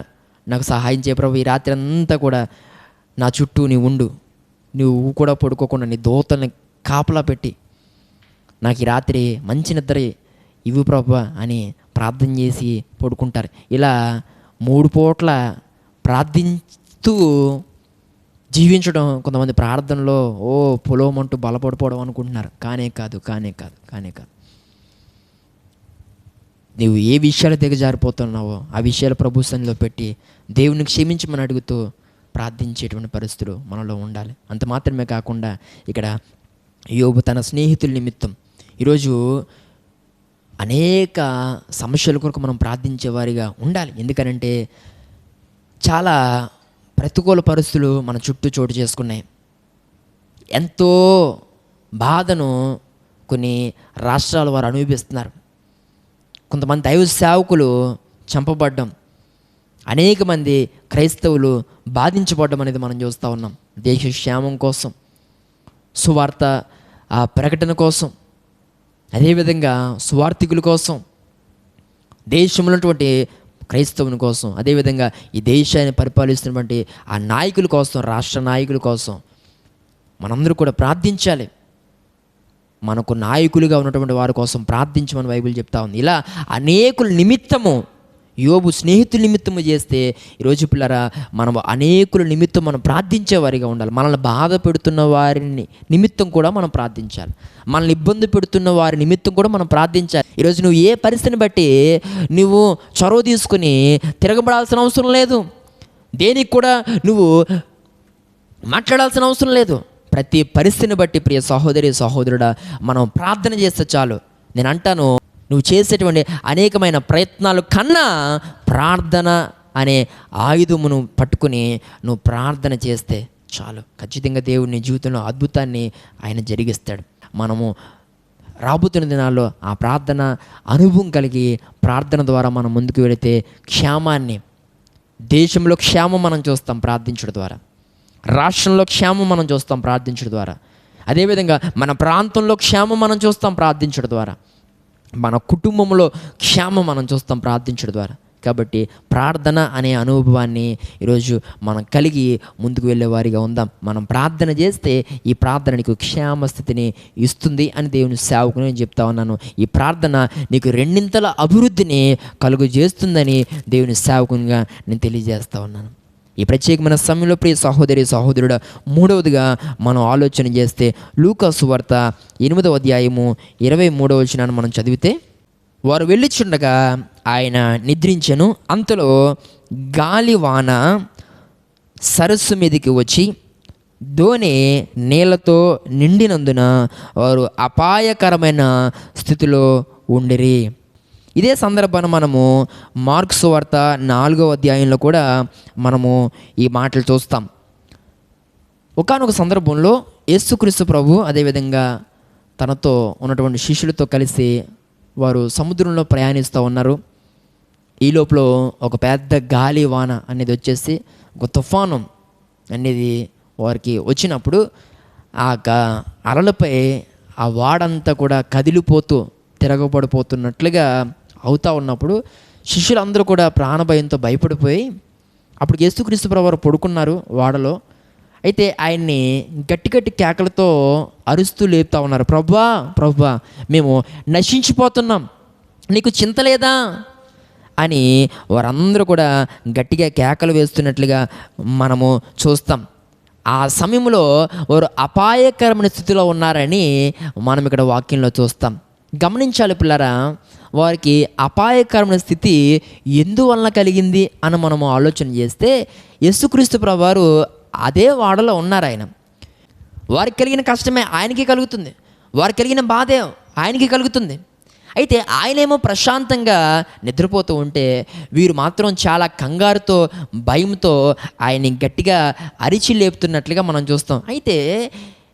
నాకు సహాయం చేయ ప్రభువా, ఈ రాత్రి అంతా కూడా నా చుట్టూ నీవు ఉండు, నువ్వు కూడా పడుకోకుండా నీ దూతల్ని కాపలా పెట్టి నాకు ఈ రాత్రి మంచి నిద్ర ఇవ్వు ప్రభువా అని ప్రార్థన చేసి పడుకుంటారు. ఇలా 3 పూట్ల ప్రార్థిస్తూ జీవించడం కొంతమంది ప్రార్థనలో పొలోమంటూ బలపడిపోవడం అనుకుంటున్నారు. కానే కాదు. నువ్వు ఏ విషయాలు దిగజారిపోతున్నావో ఆ విషయాలు ప్రభు సన్నిధిలో పెట్టి దేవుని క్షమించమని అడుగుతూ ప్రార్థించేటువంటి పరిస్థితులు మనలో ఉండాలి. అంత మాత్రమే కాకుండా ఇక్కడ యోబు తన స్నేహితుల నిమిత్తం ఈరోజు అనేక సమస్యల కొరకు మనం ప్రార్థించేవారిగా ఉండాలి. ఎందుకనంటే చాలా ప్రతికూల పరిస్థితులు మన చుట్టూ చోటు చేసుకున్నాయి. ఎంతో బాధను కొన్ని రాష్ట్రాల వారు అనుభవిస్తున్నారు. కొంతమంది దైవ సేవకులు చంపబడ్డం, అనేక మంది క్రైస్తవులు బాధించబడ్డం అనేది మనం చూస్తూ ఉన్నాం. దేశ క్షేమం కోసం, సువార్త ప్రకటన కోసం, అదేవిధంగా సువార్థికుల కోసం, దేశంలో ఉన్నటువంటి క్రైస్తవుని కోసం, అదేవిధంగా ఈ దేశాన్ని పరిపాలిస్తున్నటువంటి ఆ నాయకుల కోసం, రాష్ట్ర నాయకుల కోసం మనందరూ కూడా ప్రార్థించాలి. మనకు నాయకులుగా ఉన్నటువంటి వారి కోసం ప్రార్థించమని బైబిల్ చెప్తా ఉంది. ఇలా అనేకుల నిమిత్తము, యోబు స్నేహితుల నిమిత్తము చేస్తే ఈరోజు పిల్లరా మనం అనేకుల నిమిత్తం మనం ప్రార్థించేవారిగా ఉండాలి. మనల్ని బాధ పెడుతున్న వారిని నిమిత్తం కూడా మనం ప్రార్థించాలి. మనల్ని ఇబ్బంది పెడుతున్న వారి నిమిత్తం కూడా మనం ప్రార్థించాలి. ఈరోజు నువ్వు ఏ పరిస్థితిని బట్టి నువ్వు చొరవ తీసుకుని తిరగబడాల్సిన అవసరం లేదు. దేనికి కూడా నువ్వు మాట్లాడాల్సిన అవసరం లేదు. ప్రతి పరిస్థితిని బట్టి ప్రియ సహోదరి సహోదరుడా మనం ప్రార్థన చేస్తే చాలు. నేను అంటాను, నువ్వు చేసేటువంటి అనేకమైన ప్రయత్నాలు కన్నా ప్రార్థన అనే ఆయుధమును పట్టుకుని నువ్వు ప్రార్థన చేస్తే చాలు. ఖచ్చితంగా దేవుడు నీ జీవితంలో అద్భుతాన్ని ఆయన జరిగిస్తాడు. మనము రాబోతున్న దినాల్లో ఆ ప్రార్థన అనుభవం కలిగి ప్రార్థన ద్వారా మనం ముందుకు వెళితే క్షేమాన్ని, దేశంలో క్షేమం మనం చూస్తాం ప్రార్థించడం ద్వారా, రాష్ట్రంలో క్షేమం మనం చూస్తాం ప్రార్థించడం ద్వారా, అదేవిధంగా మన ప్రాంతంలో క్షేమం మనం చూస్తాం ప్రార్థించడం ద్వారా, మన కుటుంబంలో క్షేమం మనం చూస్తాం ప్రార్థించడం ద్వారా. కాబట్టి ప్రార్థన అనే అనుభవాన్ని ఈరోజు మనం కలిగి ముందుకు వెళ్ళేవారిగా ఉందాం. మనం ప్రార్థన చేస్తే ఈ ప్రార్థన నీకు క్షేమ స్థితిని ఇస్తుంది అని దేవుని సేవకుని నేను చెప్తా ఉన్నాను. ఈ ప్రార్థన నీకు 2 అభివృద్ధిని కలుగు చేస్తుందని దేవుని సేవకునిగా నేను తెలియజేస్తా ఉన్నాను. ఈ ప్రత్యేకమైన సమయంలో ప్రియ సహోదరి సహోదరుడు, 3వదిగా మనం ఆలోచన చేస్తే లూకా సువార్త 8వ అధ్యాయము 23వ వచనాన్ని మనం చదివితే, వారు వెళ్ళిచుండగా ఆయన నిద్రించెను. అంతలో గాలివాన సరస్సు మీదకి వచ్చి దోణి నీళ్లతో నిండినందున వారు అపాయకరమైన స్థితిలో ఉండిరి. ఇదే సందర్భాన్ని మనము మార్కు సువార్త 4వ అధ్యాయంలో కూడా మనము ఈ మాటలు చూస్తాం. ఒకానొక సందర్భంలో యేసుక్రీస్తు ప్రభు అదేవిధంగా తనతో ఉన్నటువంటి శిష్యులతో కలిసి వారు సముద్రంలో ప్రయాణిస్తూ ఉన్నారు. ఈ లోపల ఒక పెద్ద గాలి వాన అనేది వచ్చేసి ఒక తుఫాను అనేది వారికి వచ్చినప్పుడు ఆ అలలపై ఆ వాడంతా కూడా కదిలిపోతూ తిరగబడిపోతున్నట్లుగా అవుతూ ఉన్నప్పుడు శిష్యులందరూ కూడా ప్రాణభయంతో భయపడిపోయి అప్పుడు యేసుక్రీస్తు ప్రభు వారు పడుకున్నారు వాడలో. అయితే ఆయన్ని గట్టి గట్టి కేకలతో అరుస్తూ లేపుతా ఉన్నారు, ప్రభువా ప్రభువా మేము నశించిపోతున్నాం, నీకు చింత లేదా అని వారందరూ కూడా గట్టిగా కేకలు వేస్తున్నట్లుగా మనము చూస్తాం. ఆ సమయంలో వారు అపాయకరమైన స్థితిలో ఉన్నారని మనం ఇక్కడ వాక్యంలో చూస్తాం. గమనించాలి పిల్లరా, వారికి అపాయకరమైన స్థితి ఎందువలన కలిగింది అని మనము ఆలోచన చేస్తే యేసుక్రీస్తు ప్రభు వారు అదే వాడలో ఉన్నారు. వారికి కలిగిన కష్టమే ఆయనకి కలుగుతుంది, వారికి కలిగిన బాధే ఆయనకి కలుగుతుంది. అయితే ఆయనేమో ప్రశాంతంగా నిద్రపోతూ ఉంటే వీరు మాత్రం చాలా కంగారుతో భయంతో ఆయన్ని గట్టిగా అరిచి లేపుతున్నట్లుగా మనం చూస్తాం. అయితే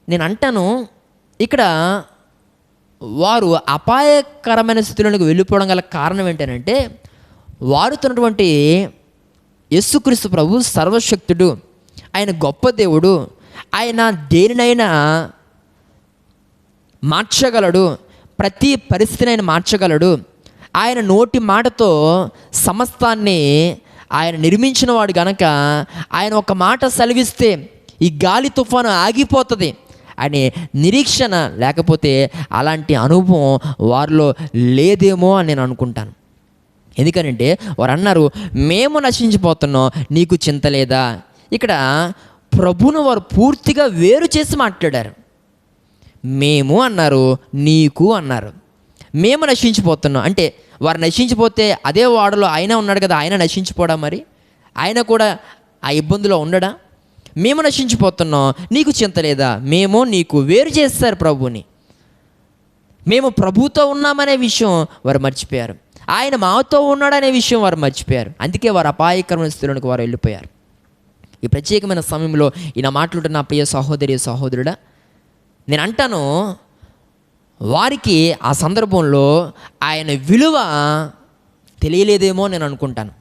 నేను అంటాను, ఇక్కడ వారు అపాయకరమైన స్థితిలోకి వెళ్ళిపోవడం గల కారణం ఏంటంటే వారుతున్నటువంటి యేసుక్రీస్తు ప్రభు సర్వశక్తుడు, ఆయన గొప్ప దేవుడు, ఆయన దేనినైనా మార్చగలడు, ప్రతి పరిస్థితిని ఆయన మార్చగలడు. ఆయన నోటి మాటతో సమస్తాన్ని ఆయన నిర్మించిన వాడు గనక ఆయన ఒక మాట సెలవిస్తే ఈ గాలి తుఫాను ఆగిపోతుంది అనే నిరీక్షణ లేకపోతే అలాంటి అనుభవం వారిలో లేదేమో అని నేను అనుకుంటాను. ఎందుకనంటే వారు అన్నారు, మేము నశించిపోతున్నాం, నీకు చింత లేదా. ఇక్కడ ప్రభువును వారు పూర్తిగా వేరు చేసి మాట్లాడారు. మేము అన్నారు, నీకు అన్నారు. మేము నశించిపోతున్నాం అంటే వారు నశించిపోతే అదే వాడలో ఆయన ఉన్నాడు కదా, ఆయన నశించిపోడా? మరి ఆయన కూడా ఆ ఇబ్బందిలో ఉండడా? మేము నశించిపోతున్నాం, నీకు చింత లేదా. మేము నీకు వేరు చేస్తారు ప్రభువుని. మేము ప్రభువుతో ఉన్నామనే విషయం వారు మర్చిపోయారు, ఆయన మాతో ఉన్నాడనే విషయం వారు మర్చిపోయారు. అందుకే వారు అపాయకరమైన స్థితిలోనికి వారు వెళ్ళిపోయారు. ఈ ప్రత్యేకమైన సమయంలో ఈయన మాట్లాడుతున్న ప్రియ సహోదరి సహోదరుడా, నేను అంటాను, వారికి ఆ సందర్భంలో ఆయన విలువ తెలియలేదేమో నేను అనుకుంటాను.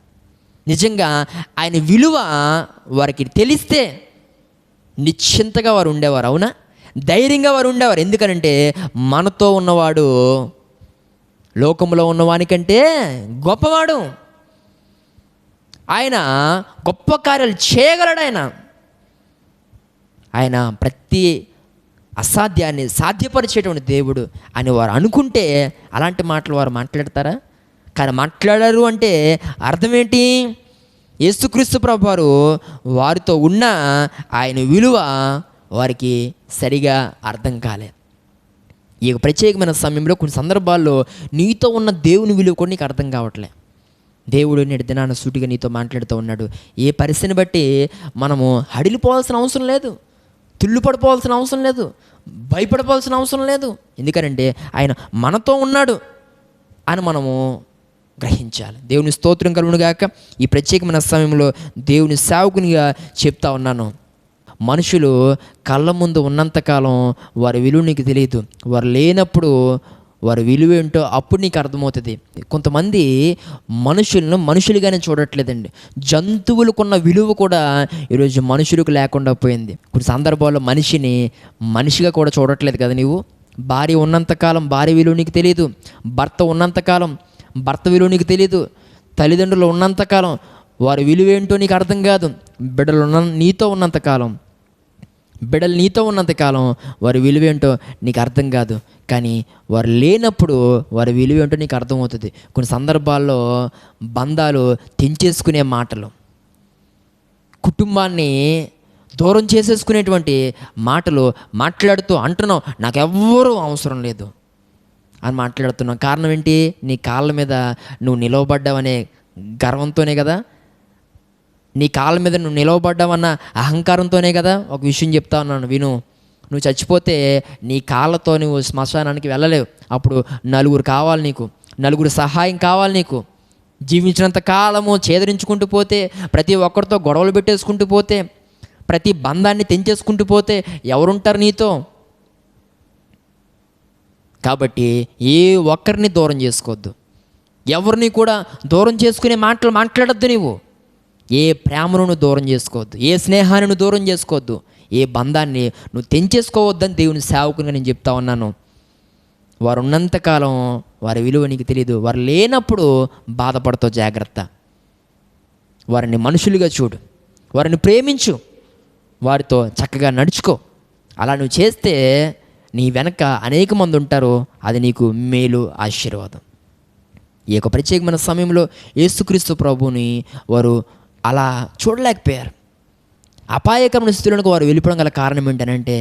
నిజంగా ఆయన విలువ వారికి తెలిస్తే నిశ్చింతగా వారు ఉండేవారు. అవునా? ధైర్యంగా వారు ఉండేవారు. ఎందుకనంటే మనతో ఉన్నవాడు లోకంలో ఉన్నవానికంటే గొప్పవాడు. ఆయన గొప్ప కార్యాలు చేయగలడు. ఆయన ప్రతి అసాధ్యాన్ని సాధ్యపరిచేటువంటి దేవుడు అని వారు అనుకుంటే అలాంటి మాటలు వారు మాట్లాడతారా? కానీ మాట్లాడారు అంటే అర్థం ఏంటి? యేసుక్రీస్తు ప్రభు వారు వారితో ఉన్న ఆయన విలువ వారికి సరిగా అర్థం కాలేదు. ఈ ప్రత్యేకమైన సమయంలో కొన్ని సందర్భాల్లో నీతో ఉన్న దేవుని విలువ కూడా నీకు అర్థం కావట్లే. దేవుడు నేటి దినాన సూటిగా నీతో మాట్లాడుతూ ఉన్నాడు. ఏ పరిస్థితిని బట్టి మనము హడిలిపోవాల్సిన అవసరం లేదు, తుళ్ళుపడిపోవాల్సిన అవసరం లేదు, భయపడిపోవాల్సిన అవసరం లేదు. ఎందుకంటే ఆయన మనతో ఉన్నాడు అని మనము గ్రహించాలి. దేవుని స్తోత్రం కలుగును గాక. ఈ ప్రత్యేకమైన సమయంలో దేవుని సేవకునిగా చెప్తా ఉన్నాను, మనుషులు కళ్ళ ముందు ఉన్నంతకాలం వారి విలువ నీకు తెలియదు, వారు లేనప్పుడు వారి విలువ ఏంటో అప్పుడు నీకు అర్థమవుతుంది. కొంతమంది మనుషులను మనుషులుగానే చూడట్లేదండి. జంతువులకున్న విలువ కూడా ఈరోజు మనుషులకు లేకుండా పోయింది. కొన్ని సందర్భాల్లో మనిషిని మనిషిగా కూడా చూడట్లేదు కదా నీవు. భార్య ఉన్నంతకాలం భార్య విలువ నీకు తెలియదు, భర్త ఉన్నంతకాలం భర్త విలువ నీకు తెలియదు, తల్లిదండ్రులు ఉన్నంతకాలం వారి విలువ ఏంటో నీకు అర్థం కాదు, బిడ్డలు నీతో ఉన్నంతకాలం వారి విలువ ఏంటో నీకు అర్థం కాదు. కానీ వారు లేనప్పుడు వారి విలువ ఏంటో నీకు అర్థమవుతుంది. కొన్ని సందర్భాల్లో బంధాలు తెంచేసుకునే మాటలు, కుటుంబాన్ని దూరం చేసేసుకునేటువంటి మాటలు మాట్లాడుతూ అంటున్నావు, నాకెవ్వరూ అవసరం లేదు అని మాట్లాడుతున్నాం. కారణం ఏంటి? నీ కాళ్ళ మీద నువ్వు నిలవబడ్డావనే గర్వంతోనే కదా, నీ కాళ్ళ మీద నువ్వు నిలవబడ్డావన్న అహంకారంతోనే కదా. ఒక విషయం చెప్తా ఉన్నాను, విను. నువ్వు చచ్చిపోతే నీ కాళ్ళతో నువ్వు శ్మశానానికి వెళ్ళలేవు. అప్పుడు నలుగురు కావాలి నీకు, నలుగురు సహాయం కావాలి నీకు. జీవించినంత కాలము చేదరించుకుంటూ పోతే, ప్రతి ఒక్కరితో గొడవలు పెట్టేసుకుంటూ పోతే, ప్రతి బంధాన్ని తెంచేసుకుంటూ పోతే ఎవరుంటారు నీతో? కాబట్టి ఏ ఒక్కరిని దూరం చేసుకోవద్దు, ఎవరిని కూడా దూరం చేసుకునే మాటలు మాట్లాడద్దు. నువ్వు ఏ ప్రేమను నువ్వు దూరం చేసుకోవద్దు, ఏ స్నేహాన్ని నువ్వు దూరం చేసుకోవద్దు, ఏ బంధాన్ని నువ్వు తెంచేసుకోవద్దని దేవుని సేవకునిగా నేను చెప్తా ఉన్నాను. వారు ఉన్నంతకాలం వారి విలువ నీకు తెలియదు. వారు లేనప్పుడు బాధపడతావు. జాగ్రత్త. వారిని మనుషులుగా చూడు, వారిని ప్రేమించు, వారితో చక్కగా నడుచుకో. అలా నువ్వు చేస్తే నీ వెనక అనేక మంది ఉంటారు. అది నీకు మేలు, ఆశీర్వాదం. ఈ యొక్క ప్రత్యేకమైన సమయంలో యేసుక్రీస్తు ప్రభువుని వారు అలా చూడలేకపోయారు. అపాయకరమైన స్థితిలోనికి వారు వెళ్ళిపోవడం గల కారణం ఏంటంటే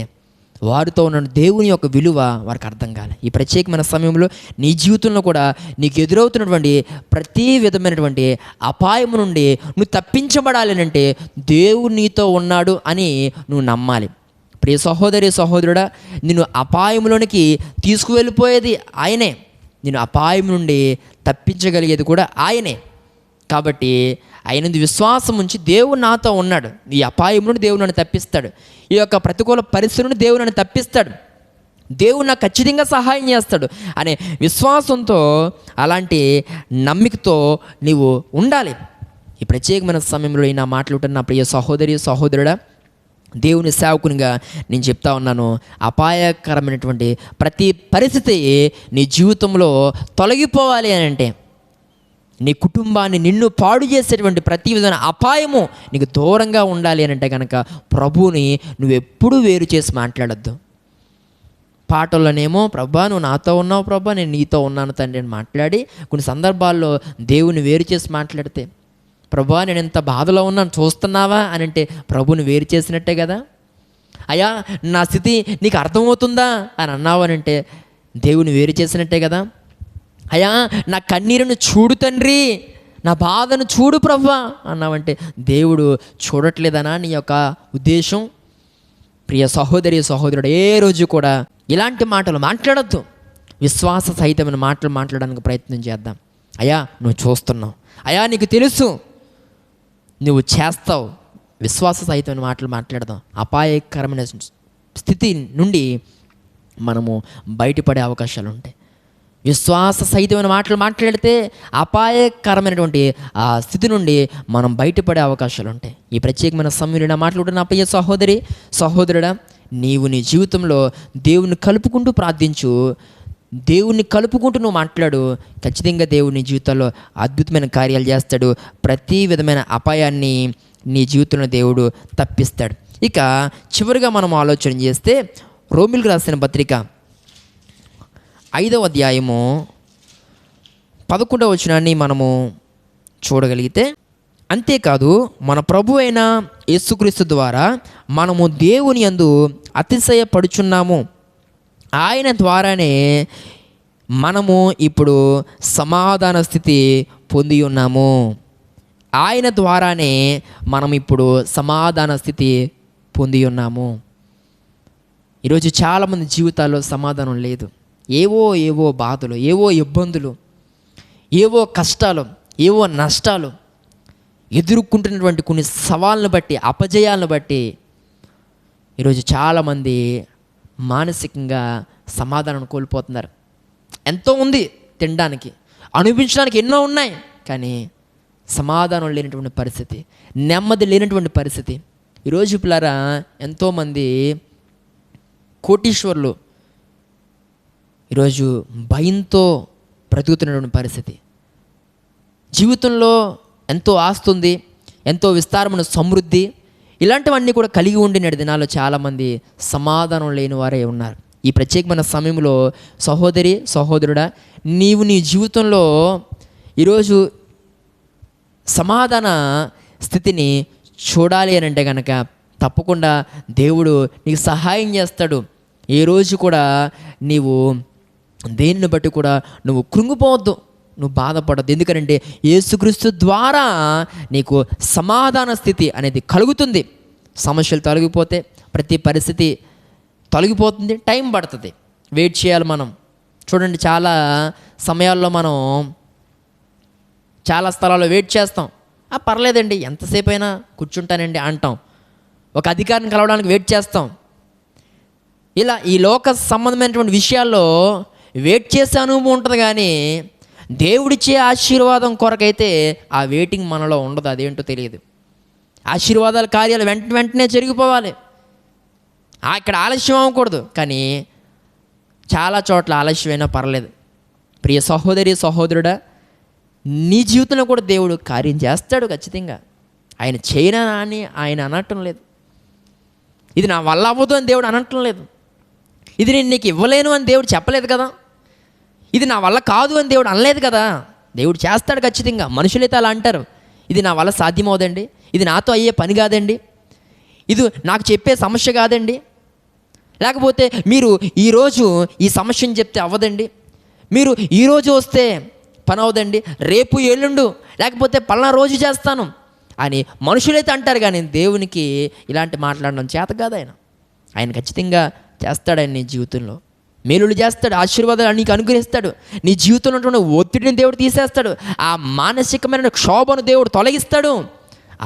వారితో ఉన్న దేవుని యొక్క విలువ వారికి అర్థం కాలే. ఈ ప్రత్యేకమైన సమయంలో నీ జీవితంలో కూడా నీకు ఎదురవుతున్నటువంటి ప్రతి విధమైనటువంటి అపాయం నుండి నువ్వు తప్పించబడాలి అంటే దేవుడు నీతో ఉన్నాడు అని నువ్వు నమ్మాలి. ప్రియ సహోదరి, సహోదరుడా, నిన్ను అపాయంలోనికి తీసుకువెళ్ళిపోయేది ఆయనే, నిన్ను అపాయం నుండి తప్పించగలిగేది కూడా ఆయనే. కాబట్టి ఆయన విశ్వాసం ఉంచి దేవుడు నాతో ఉన్నాడు, ఈ అపాయం నుండి దేవుడు నన్ను తప్పిస్తాడు, ఈ యొక్క ప్రతికూల పరిస్థితి నుండి దేవుడు నన్ను తప్పిస్తాడు, దేవుడు నాకు ఖచ్చితంగా సహాయం చేస్తాడు అనే విశ్వాసంతో, అలాంటి నమ్మికతో నీవు ఉండాలి. ఈ ప్రత్యేకమైన సమయంలో నా మాట్లాడుతున్న నా ప్రియ సహోదరి, సహోదరుడా, దేవుని సేవకునిగా నేను చెప్తా ఉన్నాను, అపాయకరమైనటువంటి ప్రతి పరిస్థితి నీ జీవితంలో తొలగిపోవాలి అని అంటే, నీ కుటుంబాన్ని నిన్ను పాడు చేసేటువంటి ప్రతి విధమైన అపాయము నీకు దూరంగా ఉండాలి అని అంటే కనుక ప్రభువుని నువ్వెప్పుడూ వేరు చేసి మాట్లాడద్దు. పాటల్లోనేమో ప్రభా నువ్వు నాతో ఉన్నావు, ప్రభా నేను నీతో ఉన్నాను తండ్రి అని మాట్లాడి, కొన్ని సందర్భాల్లో దేవుని వేరు చేసి మాట్లాడితే, ప్రభా నేను ఎంత బాధలో ఉన్నాను చూస్తున్నావా అని అంటే ప్రభుని వేరు చేసినట్టే కదా. అయ్యా నా స్థితి నీకు అర్థమవుతుందా అని అన్నావు అని అంటే దేవుని వేరు చేసినట్టే కదా. అయ్యా నా కన్నీరును చూడు తండ్రి, నా బాధను చూడు ప్రభువా అన్నావంటే దేవుడు చూడట్లేదనా నీ యొక్క ఉద్దేశం? ప్రియ సహోదరి, సహోదరుడు, ఏ రోజు కూడా ఇలాంటి మాటలు మాట్లాడద్దు. విశ్వాస సహితమైన మాటలు మాట్లాడడానికి ప్రయత్నం చేద్దాం. అయ్యా నువ్వు చూస్తున్నావు, అయ్యా నీకు తెలుసు, నువ్వు చేస్తావు. విశ్వాస సహితమైన మాటలు మాట్లాడదాం. అపాయకరమైన స్థితి నుండి మనము బయటపడే అవకాశాలు ఉంటాయి. విశ్వాస సహితమైన మాటలు మాట్లాడితే అపాయకరమైనటువంటి ఆ స్థితి నుండి మనం బయటపడే అవకాశాలు ఉంటాయి. ఈ ప్రత్యేకమైన సమయంలో నా మాట్లాడుతున్న నా ప్రియ సహోదరి, సహోదరుడా, నీవు నీ జీవితంలో దేవుని కలుపుకుంటూ ప్రార్థించు, దేవుణ్ణి కలుపుకుంటూ నువ్వు మాట్లాడు. ఖచ్చితంగా దేవుని జీవితంలో అద్భుతమైన కార్యాలు చేస్తాడు. ప్రతి విధమైన అపాయాన్ని నీ జీవితంలో దేవుడు తప్పిస్తాడు. ఇక చివరిగా మనం ఆలోచన చేస్తే రోమిలకు రాసిన పత్రిక 5వ అధ్యాయము 11వ వచనాన్ని మనము చూడగలిగితే, అంతేకాదు మన ప్రభు అయిన యేసుక్రీస్తు ద్వారా మనము దేవుని యందు అతిశయపడుచున్నాము. ఆయన ద్వారానే మనము ఇప్పుడు సమాధాన స్థితి పొంది ఉన్నాము. ఆయన ద్వారానే మనం ఇప్పుడు సమాధాన స్థితి పొంది ఉన్నాము. ఈరోజు చాలామంది జీవితాల్లో సమాధానం లేదు. ఏవో బాధలు, ఏవో ఇబ్బందులు, ఏవో కష్టాలు, ఏవో నష్టాలు ఎదుర్కొంటున్నటువంటి కొన్ని సవాళ్ళను బట్టి, అపజయాలను బట్టి ఈరోజు చాలామంది మానసికంగా సమాధానం కోల్పోతున్నారు. ఎంతో ఉంది తినడానికి, అనుభవించడానికి ఎన్నో ఉన్నాయి, కానీ సమాధానం లేనటువంటి పరిస్థితి, నెమ్మది లేనటువంటి పరిస్థితి. ఈరోజు పిల్లరా ఎంతోమంది కోటీశ్వర్లు ఈరోజు భయంతో బ్రతుకుతున్నటువంటి పరిస్థితి. జీవితంలో ఎంతో ఆస్తుంది, ఎంతో విస్తారమైన సమృద్ధి, ఇలాంటివన్నీ కూడా కలిగి ఉండిన దినాల్లో చాలామంది సమాధానం లేని వారే ఉన్నారు. ఈ ప్రత్యేకమైన సమయంలో సహోదరి, సహోదరుడా, నీవు నీ జీవితంలో ఈరోజు సమాధాన స్థితిని చూడాలి అని అంటే కనుక తప్పకుండా దేవుడు నీకు సహాయం చేస్తాడు. ఏ రోజు కూడా నీవు దేనిని బట్టి కూడా నువ్వు కృంగిపోవద్దు, నువ్వు బాధపడద్దు. ఎందుకంటే యేసుక్రీస్తు ద్వారా నీకు సమాధాన స్థితి అనేది కలుగుతుంది. సమస్యలు తొలగిపోతే ప్రతి పరిస్థితి తొలగిపోతుంది. టైం పడుతుంది, వెయిట్ చేయాలి మనం. చూడండి, చాలా సమయాల్లో మనం చాలా స్థలాల్లో వెయిట్ చేస్తాం. పర్లేదండి, ఎంతసేపు అయినా కూర్చుంటానండి అంటాం. ఒక అధికారిని కలవడానికి వెయిట్ చేస్తాం. ఇలా ఈ లోక సంబంధమైనటువంటి విషయాల్లో వెయిట్ చేసే అనుభవం ఉంటుంది, కానీ దేవుడిచ్చే ఆశీర్వాదం కొరకైతే ఆ వెయిటింగ్ మనలో ఉండదు. అదేంటో తెలియదు. ఆశీర్వాదాల కార్యాలు వెంటనే జరిగిపోవాలి. ఇక్కడ ఆలస్యం అవ్వకూడదు, కానీ చాలా చోట్ల ఆలస్యమైనా పర్లేదు. ప్రియ సహోదరి సహోదరుడా, నీ జీవితంలో కూడా దేవుడు కార్యం చేస్తాడు ఖచ్చితంగా. ఆయన చేయనా అని ఆయన అనటం లేదు. ఇది నా వల్ల అవ్వదు అని దేవుడు అనటం లేదు. ఇది నేను నీకు ఇవ్వలేను అని దేవుడు చెప్పలేదు కదా. ఇది నా వల్ల కాదు అని దేవుడు అనలేదు కదా. దేవుడు చేస్తాడు ఖచ్చితంగా. మనుషులైతే అలా అంటారు, ఇది నా వల్ల సాధ్యమవుదండి, ఇది నాతో అయ్యే పని కాదండి, ఇది నాకు చెప్పే సమస్య కాదండి, లేకపోతే మీరు ఈరోజు ఈ సమస్యను చెప్తే అవ్వదండి, మీరు ఈరోజు వస్తే పని అవదండి, రేపు ఎల్లుండు లేకపోతే పలానా రోజు చేస్తాను అని మనుషులైతే అంటారు. కానీ దేవునికి ఇలాంటి మాట్లాడడం చేత కాదు. ఆయన ఖచ్చితంగా చేస్తాడు. ఆయన నీ జీవితంలో మేలులు చేస్తాడు, ఆశీర్వాదాలు నీకు అనుగ్రహిస్తాడు. నీ జీవితంలో ఉన్నటువంటి ఒత్తిడిని దేవుడు తీసేస్తాడు. ఆ మానసికమైన క్షోభను దేవుడు తొలగిస్తాడు.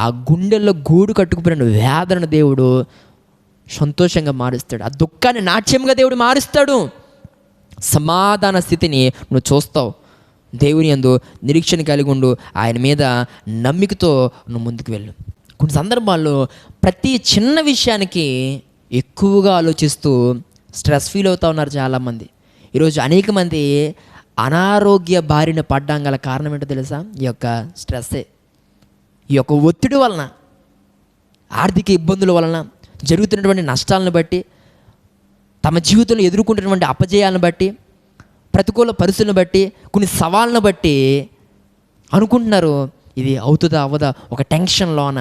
ఆ గుండెల్లో గూడు కట్టుకుపోయిన వేదనను దేవుడు సంతోషంగా మారుస్తాడు. ఆ దుఃఖాన్ని నాట్యంగా దేవుడు మారుస్తాడు. సమాధాన స్థితిని నువ్వు చూస్తావు. దేవుని యందు నిరీక్షణ కలిగి ఉండు. ఆయన మీద నమ్మికతో నువ్వు ముందుకు వెళ్ళు. కొన్ని సందర్భాల్లో ప్రతి చిన్న విషయానికి ఎక్కువగా ఆలోచిస్తూ స్ట్రెస్ ఫీల్ అవుతూ ఉన్నారు చాలామంది. ఈరోజు అనేక మంది అనారోగ్య బారిన పడ్డం గల కారణం ఏంటో తెలుసా? ఈ యొక్క స్ట్రెస్సే. ఈ యొక్క ఒత్తిడి వలన, ఆర్థిక ఇబ్బందుల వలన, జరుగుతున్నటువంటి నష్టాలను బట్టి, తమ జీవితంలో ఎదుర్కొంటున్నటువంటి అపజయాలను బట్టి, ప్రతికూల పరిస్థితులను బట్టి, కొన్ని సవాళ్ళను బట్టి అనుకుంటున్నారు ఇది అవుతుందా అవ్వదా, ఒక టెన్షన్లోన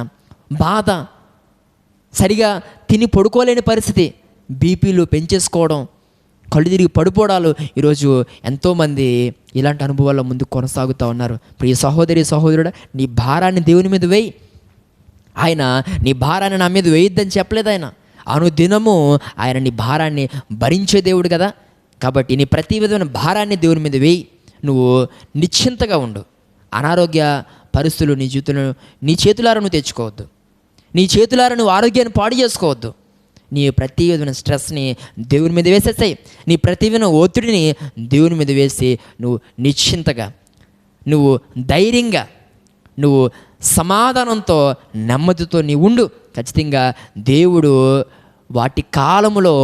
బాధ, సరిగా తిని పడుకోలేని పరిస్థితి, బీపీలు పెంచేసుకోవడం, కళ్ళు తిరిగి పడిపోవడాలు. ఈరోజు ఎంతోమంది ఇలాంటి అనుభవాల్లో ముందుకు కొనసాగుతూ ఉన్నారు. ప్రియ సహోదరి సహోదరుడా, నీ భారాన్ని దేవుని మీద వేయి. ఆయన నీ భారాన్ని నా మీద వేయొద్దని చెప్పలేదు. ఆయన అనుదినము ఆయన నీ భారాన్ని భరించే దేవుడు కదా. కాబట్టి నీ ప్రతి విధమైన భారాన్ని దేవుని మీద వేయి. నువ్వు నిశ్చింతగా ఉండు. అనారోగ్య పరిస్థితులు నీ జీవితంలో నీ చేతులారా నువ్వు తెచ్చుకోవద్దు. నీ చేతులారా నువ్వు ఆరోగ్యాన్ని పాడు చేసుకోవద్దు. నీ ప్రతి విధమైన స్ట్రెస్ని దేవుని మీద వేసేస్తాయి. నీ ప్రతి విధమైన ఒత్తిడిని దేవుని మీద వేసి నువ్వు నిశ్చింతగా, నువ్వు ధైర్యంగా, నువ్వు సమాధానంతో, నెమ్మదితో నీ ఉండు. ఖచ్చితంగా దేవుడు వాటి కాలములో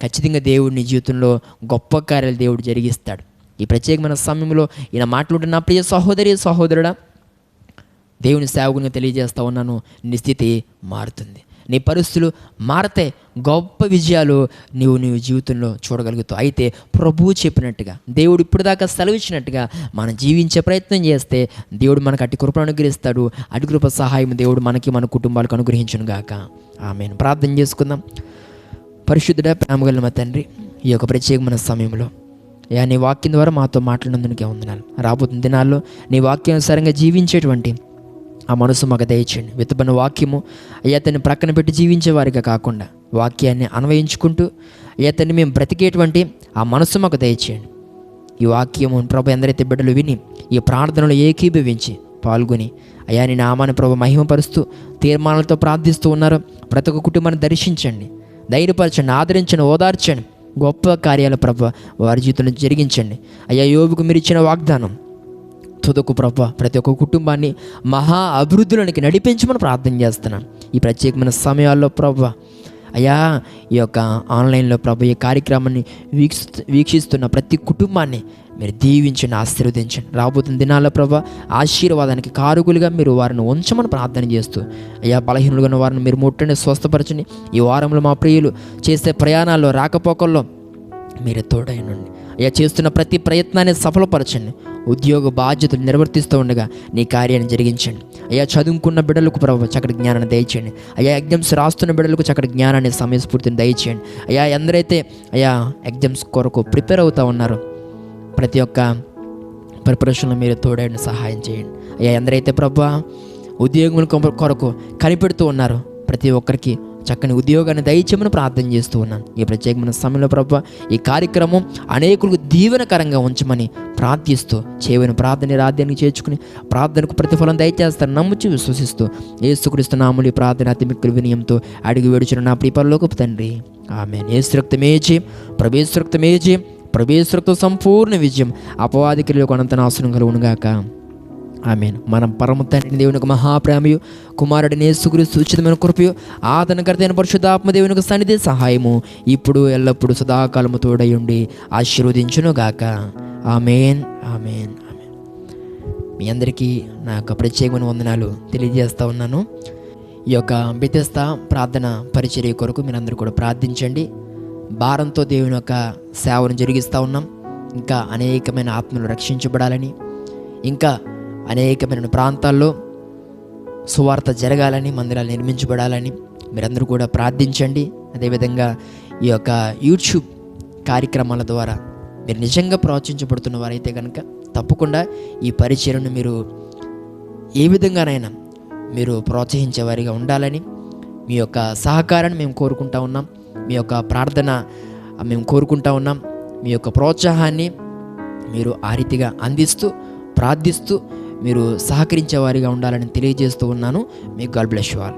ఖచ్చితంగా దేవుడు నీ జీవితంలో గొప్ప కార్యాలు దేవుడు జరిగిస్తాడు. ఈ ప్రత్యేకమైన సమయంలో ఈయన మాట్లాడుతున్న ప్రియ సహోదరి సహోదరుడా, దేవుని సేవకునిగా తెలియజేస్తూ ఉన్నాను, నీ స్థితి మారుతుంది. నీ పరిస్థితులు మారతే గొప్ప విజయాలు నీవు జీవితంలో చూడగలుగుతావు. అయితే ప్రభువు చెప్పినట్టుగా, దేవుడు ఇప్పుడు దాకా సెలవిచ్చినట్టుగా మనం జీవించే ప్రయత్నం చేస్తే దేవుడు మనకు అట్టి కృపను అనుగ్రహిస్తాడు. అటు కృప సహాయం దేవుడు మనకి, మన కుటుంబాలకు అనుగ్రహించును గాక. ఆమేన్. ప్రార్థన చేసుకుందాం. పరిశుద్ధుడా, ప్రేమగల మా తండ్రి, ఈ యొక్క ప్రత్యేకమైన సమయంలో నీ వాక్యం ద్వారా మాతో మాట్లాడినందుకే వందనాలు. రాబోతున్న దినాల్లో నీ వాక్యానుసారంగా జీవించేటువంటి ఆ మనసు మాకు దయచేయండి. విత్తబడిన వాక్యము అతన్ని ప్రక్కన పెట్టి జీవించేవారిగా కాకుండా వాక్యాన్ని అన్వయించుకుంటూ అతన్ని మేము బ్రతికేటువంటి ఆ మనసు మాకు దయచేయండి. ఈ వాక్యము ప్రభు ఎందరైతే బిడ్డలు విని ఈ ప్రార్థనలో ఏకీభవించి పాల్గొని నీ నామాన్ని ప్రభు మహిమపరుస్తూ తీర్మానాలతో ప్రార్థిస్తూ ఉన్నారు. ప్రతి ఒక్క కుటుంబాన్ని దర్శించండి, ధైర్యపరచండి, ఆదరించండి, ఓదార్చండి. గొప్ప కార్యాల ప్రభు వారి జీవితంలో జరిగించండి. యోబుకు మీరు ఇచ్చిన వాగ్దానం తుదకు ప్రభు ప్రతి ఒక్క కుటుంబాన్ని మహా అభివృద్ధిలోనికి నడిపించమని ప్రార్థన చేస్తున్నాను. ఈ ప్రత్యేకమైన సమయాల్లో ప్రభు ఈ యొక్క ఆన్లైన్లో ప్రభు ఈ కార్యక్రమాన్ని వీక్షిస్తున్న ప్రతి కుటుంబాన్ని మీరు దీవించండి, ఆశీర్వదించండి. రాబోతున్న దినాల్లో ప్రభు ఆశీర్వాదానికి కారకులుగా మీరు వారిని ఉంచమని ప్రార్థన చేస్తూ బలహీనులుగా ఉన్న వారిని మీరు ముట్టండి, స్వస్థపరచండి. ఈ వారంలో మా ప్రియులు చేసే ప్రయాణాల్లో, రాకపోకల్లో మీరు తోడైనండి. చేస్తున్న ప్రతి ప్రయత్నాన్ని సఫలపరచండి. ఉద్యోగ బాధ్యతలు నిర్వర్తిస్తూ ఉండగా నీ కార్యాన్ని జరిగించండి. చదువుకున్న బిడ్డలకు ప్రభు చక్కటి జ్ఞానాన్ని దయచేయండి. ఎగ్జామ్స్ రాస్తున్న బిడ్డలకు చక్కటి జ్ఞానాన్ని, సమయస్ఫూర్తిని దయచేయండి. ఎందరైతే ఎగ్జామ్స్ కొరకు ప్రిపేర్ అవుతూ ఉన్నారో ప్రతి ఒక్క ప్రిపరేషన్లో మీరు తోడని సహాయం చేయండి అయ్యా. ఎందరైతే ప్రభా ఉద్యోగముల కొరకు కనిపెడుతూ ఉన్నారు, ప్రతి ఒక్కరికి చక్కని ఉద్యోగాన్ని దయచేయమని ప్రార్థన చేస్తూ ఉన్నాను. ఈ ప్రత్యేకమైన సమయంలో ప్రభా ఈ కార్యక్రమం అనేకులకు దీవెనకరంగా ఉంచమని ప్రార్థిస్తూ చేయని ప్రార్థన రాధ్యానికి చేర్చుకుని ప్రార్థనకు ప్రతిఫలం దయచేస్తాను నమ్ముచి విశ్వసిస్తూ యేసుక్రీస్తు నామములో ఈ ప్రార్థన అతి మిక్కిలి వినయంతో అడిగి వేడుచున్న నా ప్రియ పరలోకపు తండ్రి, ఆమేన్. యేసు రక్తమే జయం, ప్రభు రక్తమే జయం, ప్రభు రక్తం సంపూర్ణ విజయం, అపవాది క్రియలకు అనంత నాశనం కలుగునుగాక. ఆమేన్. మనం పరమ తండ్రి దేవునికి మహాప్రేమయు, కుమారుడిని యేసుక్రీస్తు ఉచితమైన కృపయు, ఆదరణకర్తైన పరిశుద్ధాత్మ దేవునికి సన్నిధి సహాయము ఇప్పుడు ఎల్లప్పుడూ సదాకాలము తోడయుండి ఆశీర్వదించునుగాక. ఆమేన్, ఆమేన్, ఆమేన్. మీ అందరికీ నా యొక్క ప్రత్యేకమైన వందనాలు తెలియజేస్తూ ఉన్నాను. ఈ యొక్క బెతెస్దా ప్రార్థన పరిచర్య కొరకు మీరందరూ కూడా ప్రార్థించండి. భారంతో దేవుని యొక్క సేవను జరిగిస్తూ ఉన్నాం. ఇంకా అనేకమైన ఆత్మలు రక్షించబడాలని, ఇంకా అనేకమైన ప్రాంతాల్లో సువార్త జరగాలని, మందిరాలు నిర్మించబడాలని మీరందరూ కూడా ప్రార్థించండి. అదేవిధంగా ఈ యొక్క యూట్యూబ్ కార్యక్రమాల ద్వారా మీరు నిజంగా ప్రోత్సహించబడుతున్న వారైతే కనుక తప్పకుండా ఈ పరిచర్యను మీరు ఏ విధంగానైనా మీరు ప్రోత్సహించే వారిగా ఉండాలని మీ యొక్క సహకారాన్ని మేము కోరుకుంటా ఉన్నాం. మీ యొక్క ప్రార్థన మేము కోరుకుంటా ఉన్నాం. మీ యొక్క ప్రోత్సాహాన్ని మీరు ఆ రీతిగా అందిస్తూ ప్రార్థిస్తూ మీరు సహకరించే వారిగా ఉండాలని తెలియజేస్తూ ఉన్నాను. మీకు గాడ్ బ్లెస్ యు ఆల్.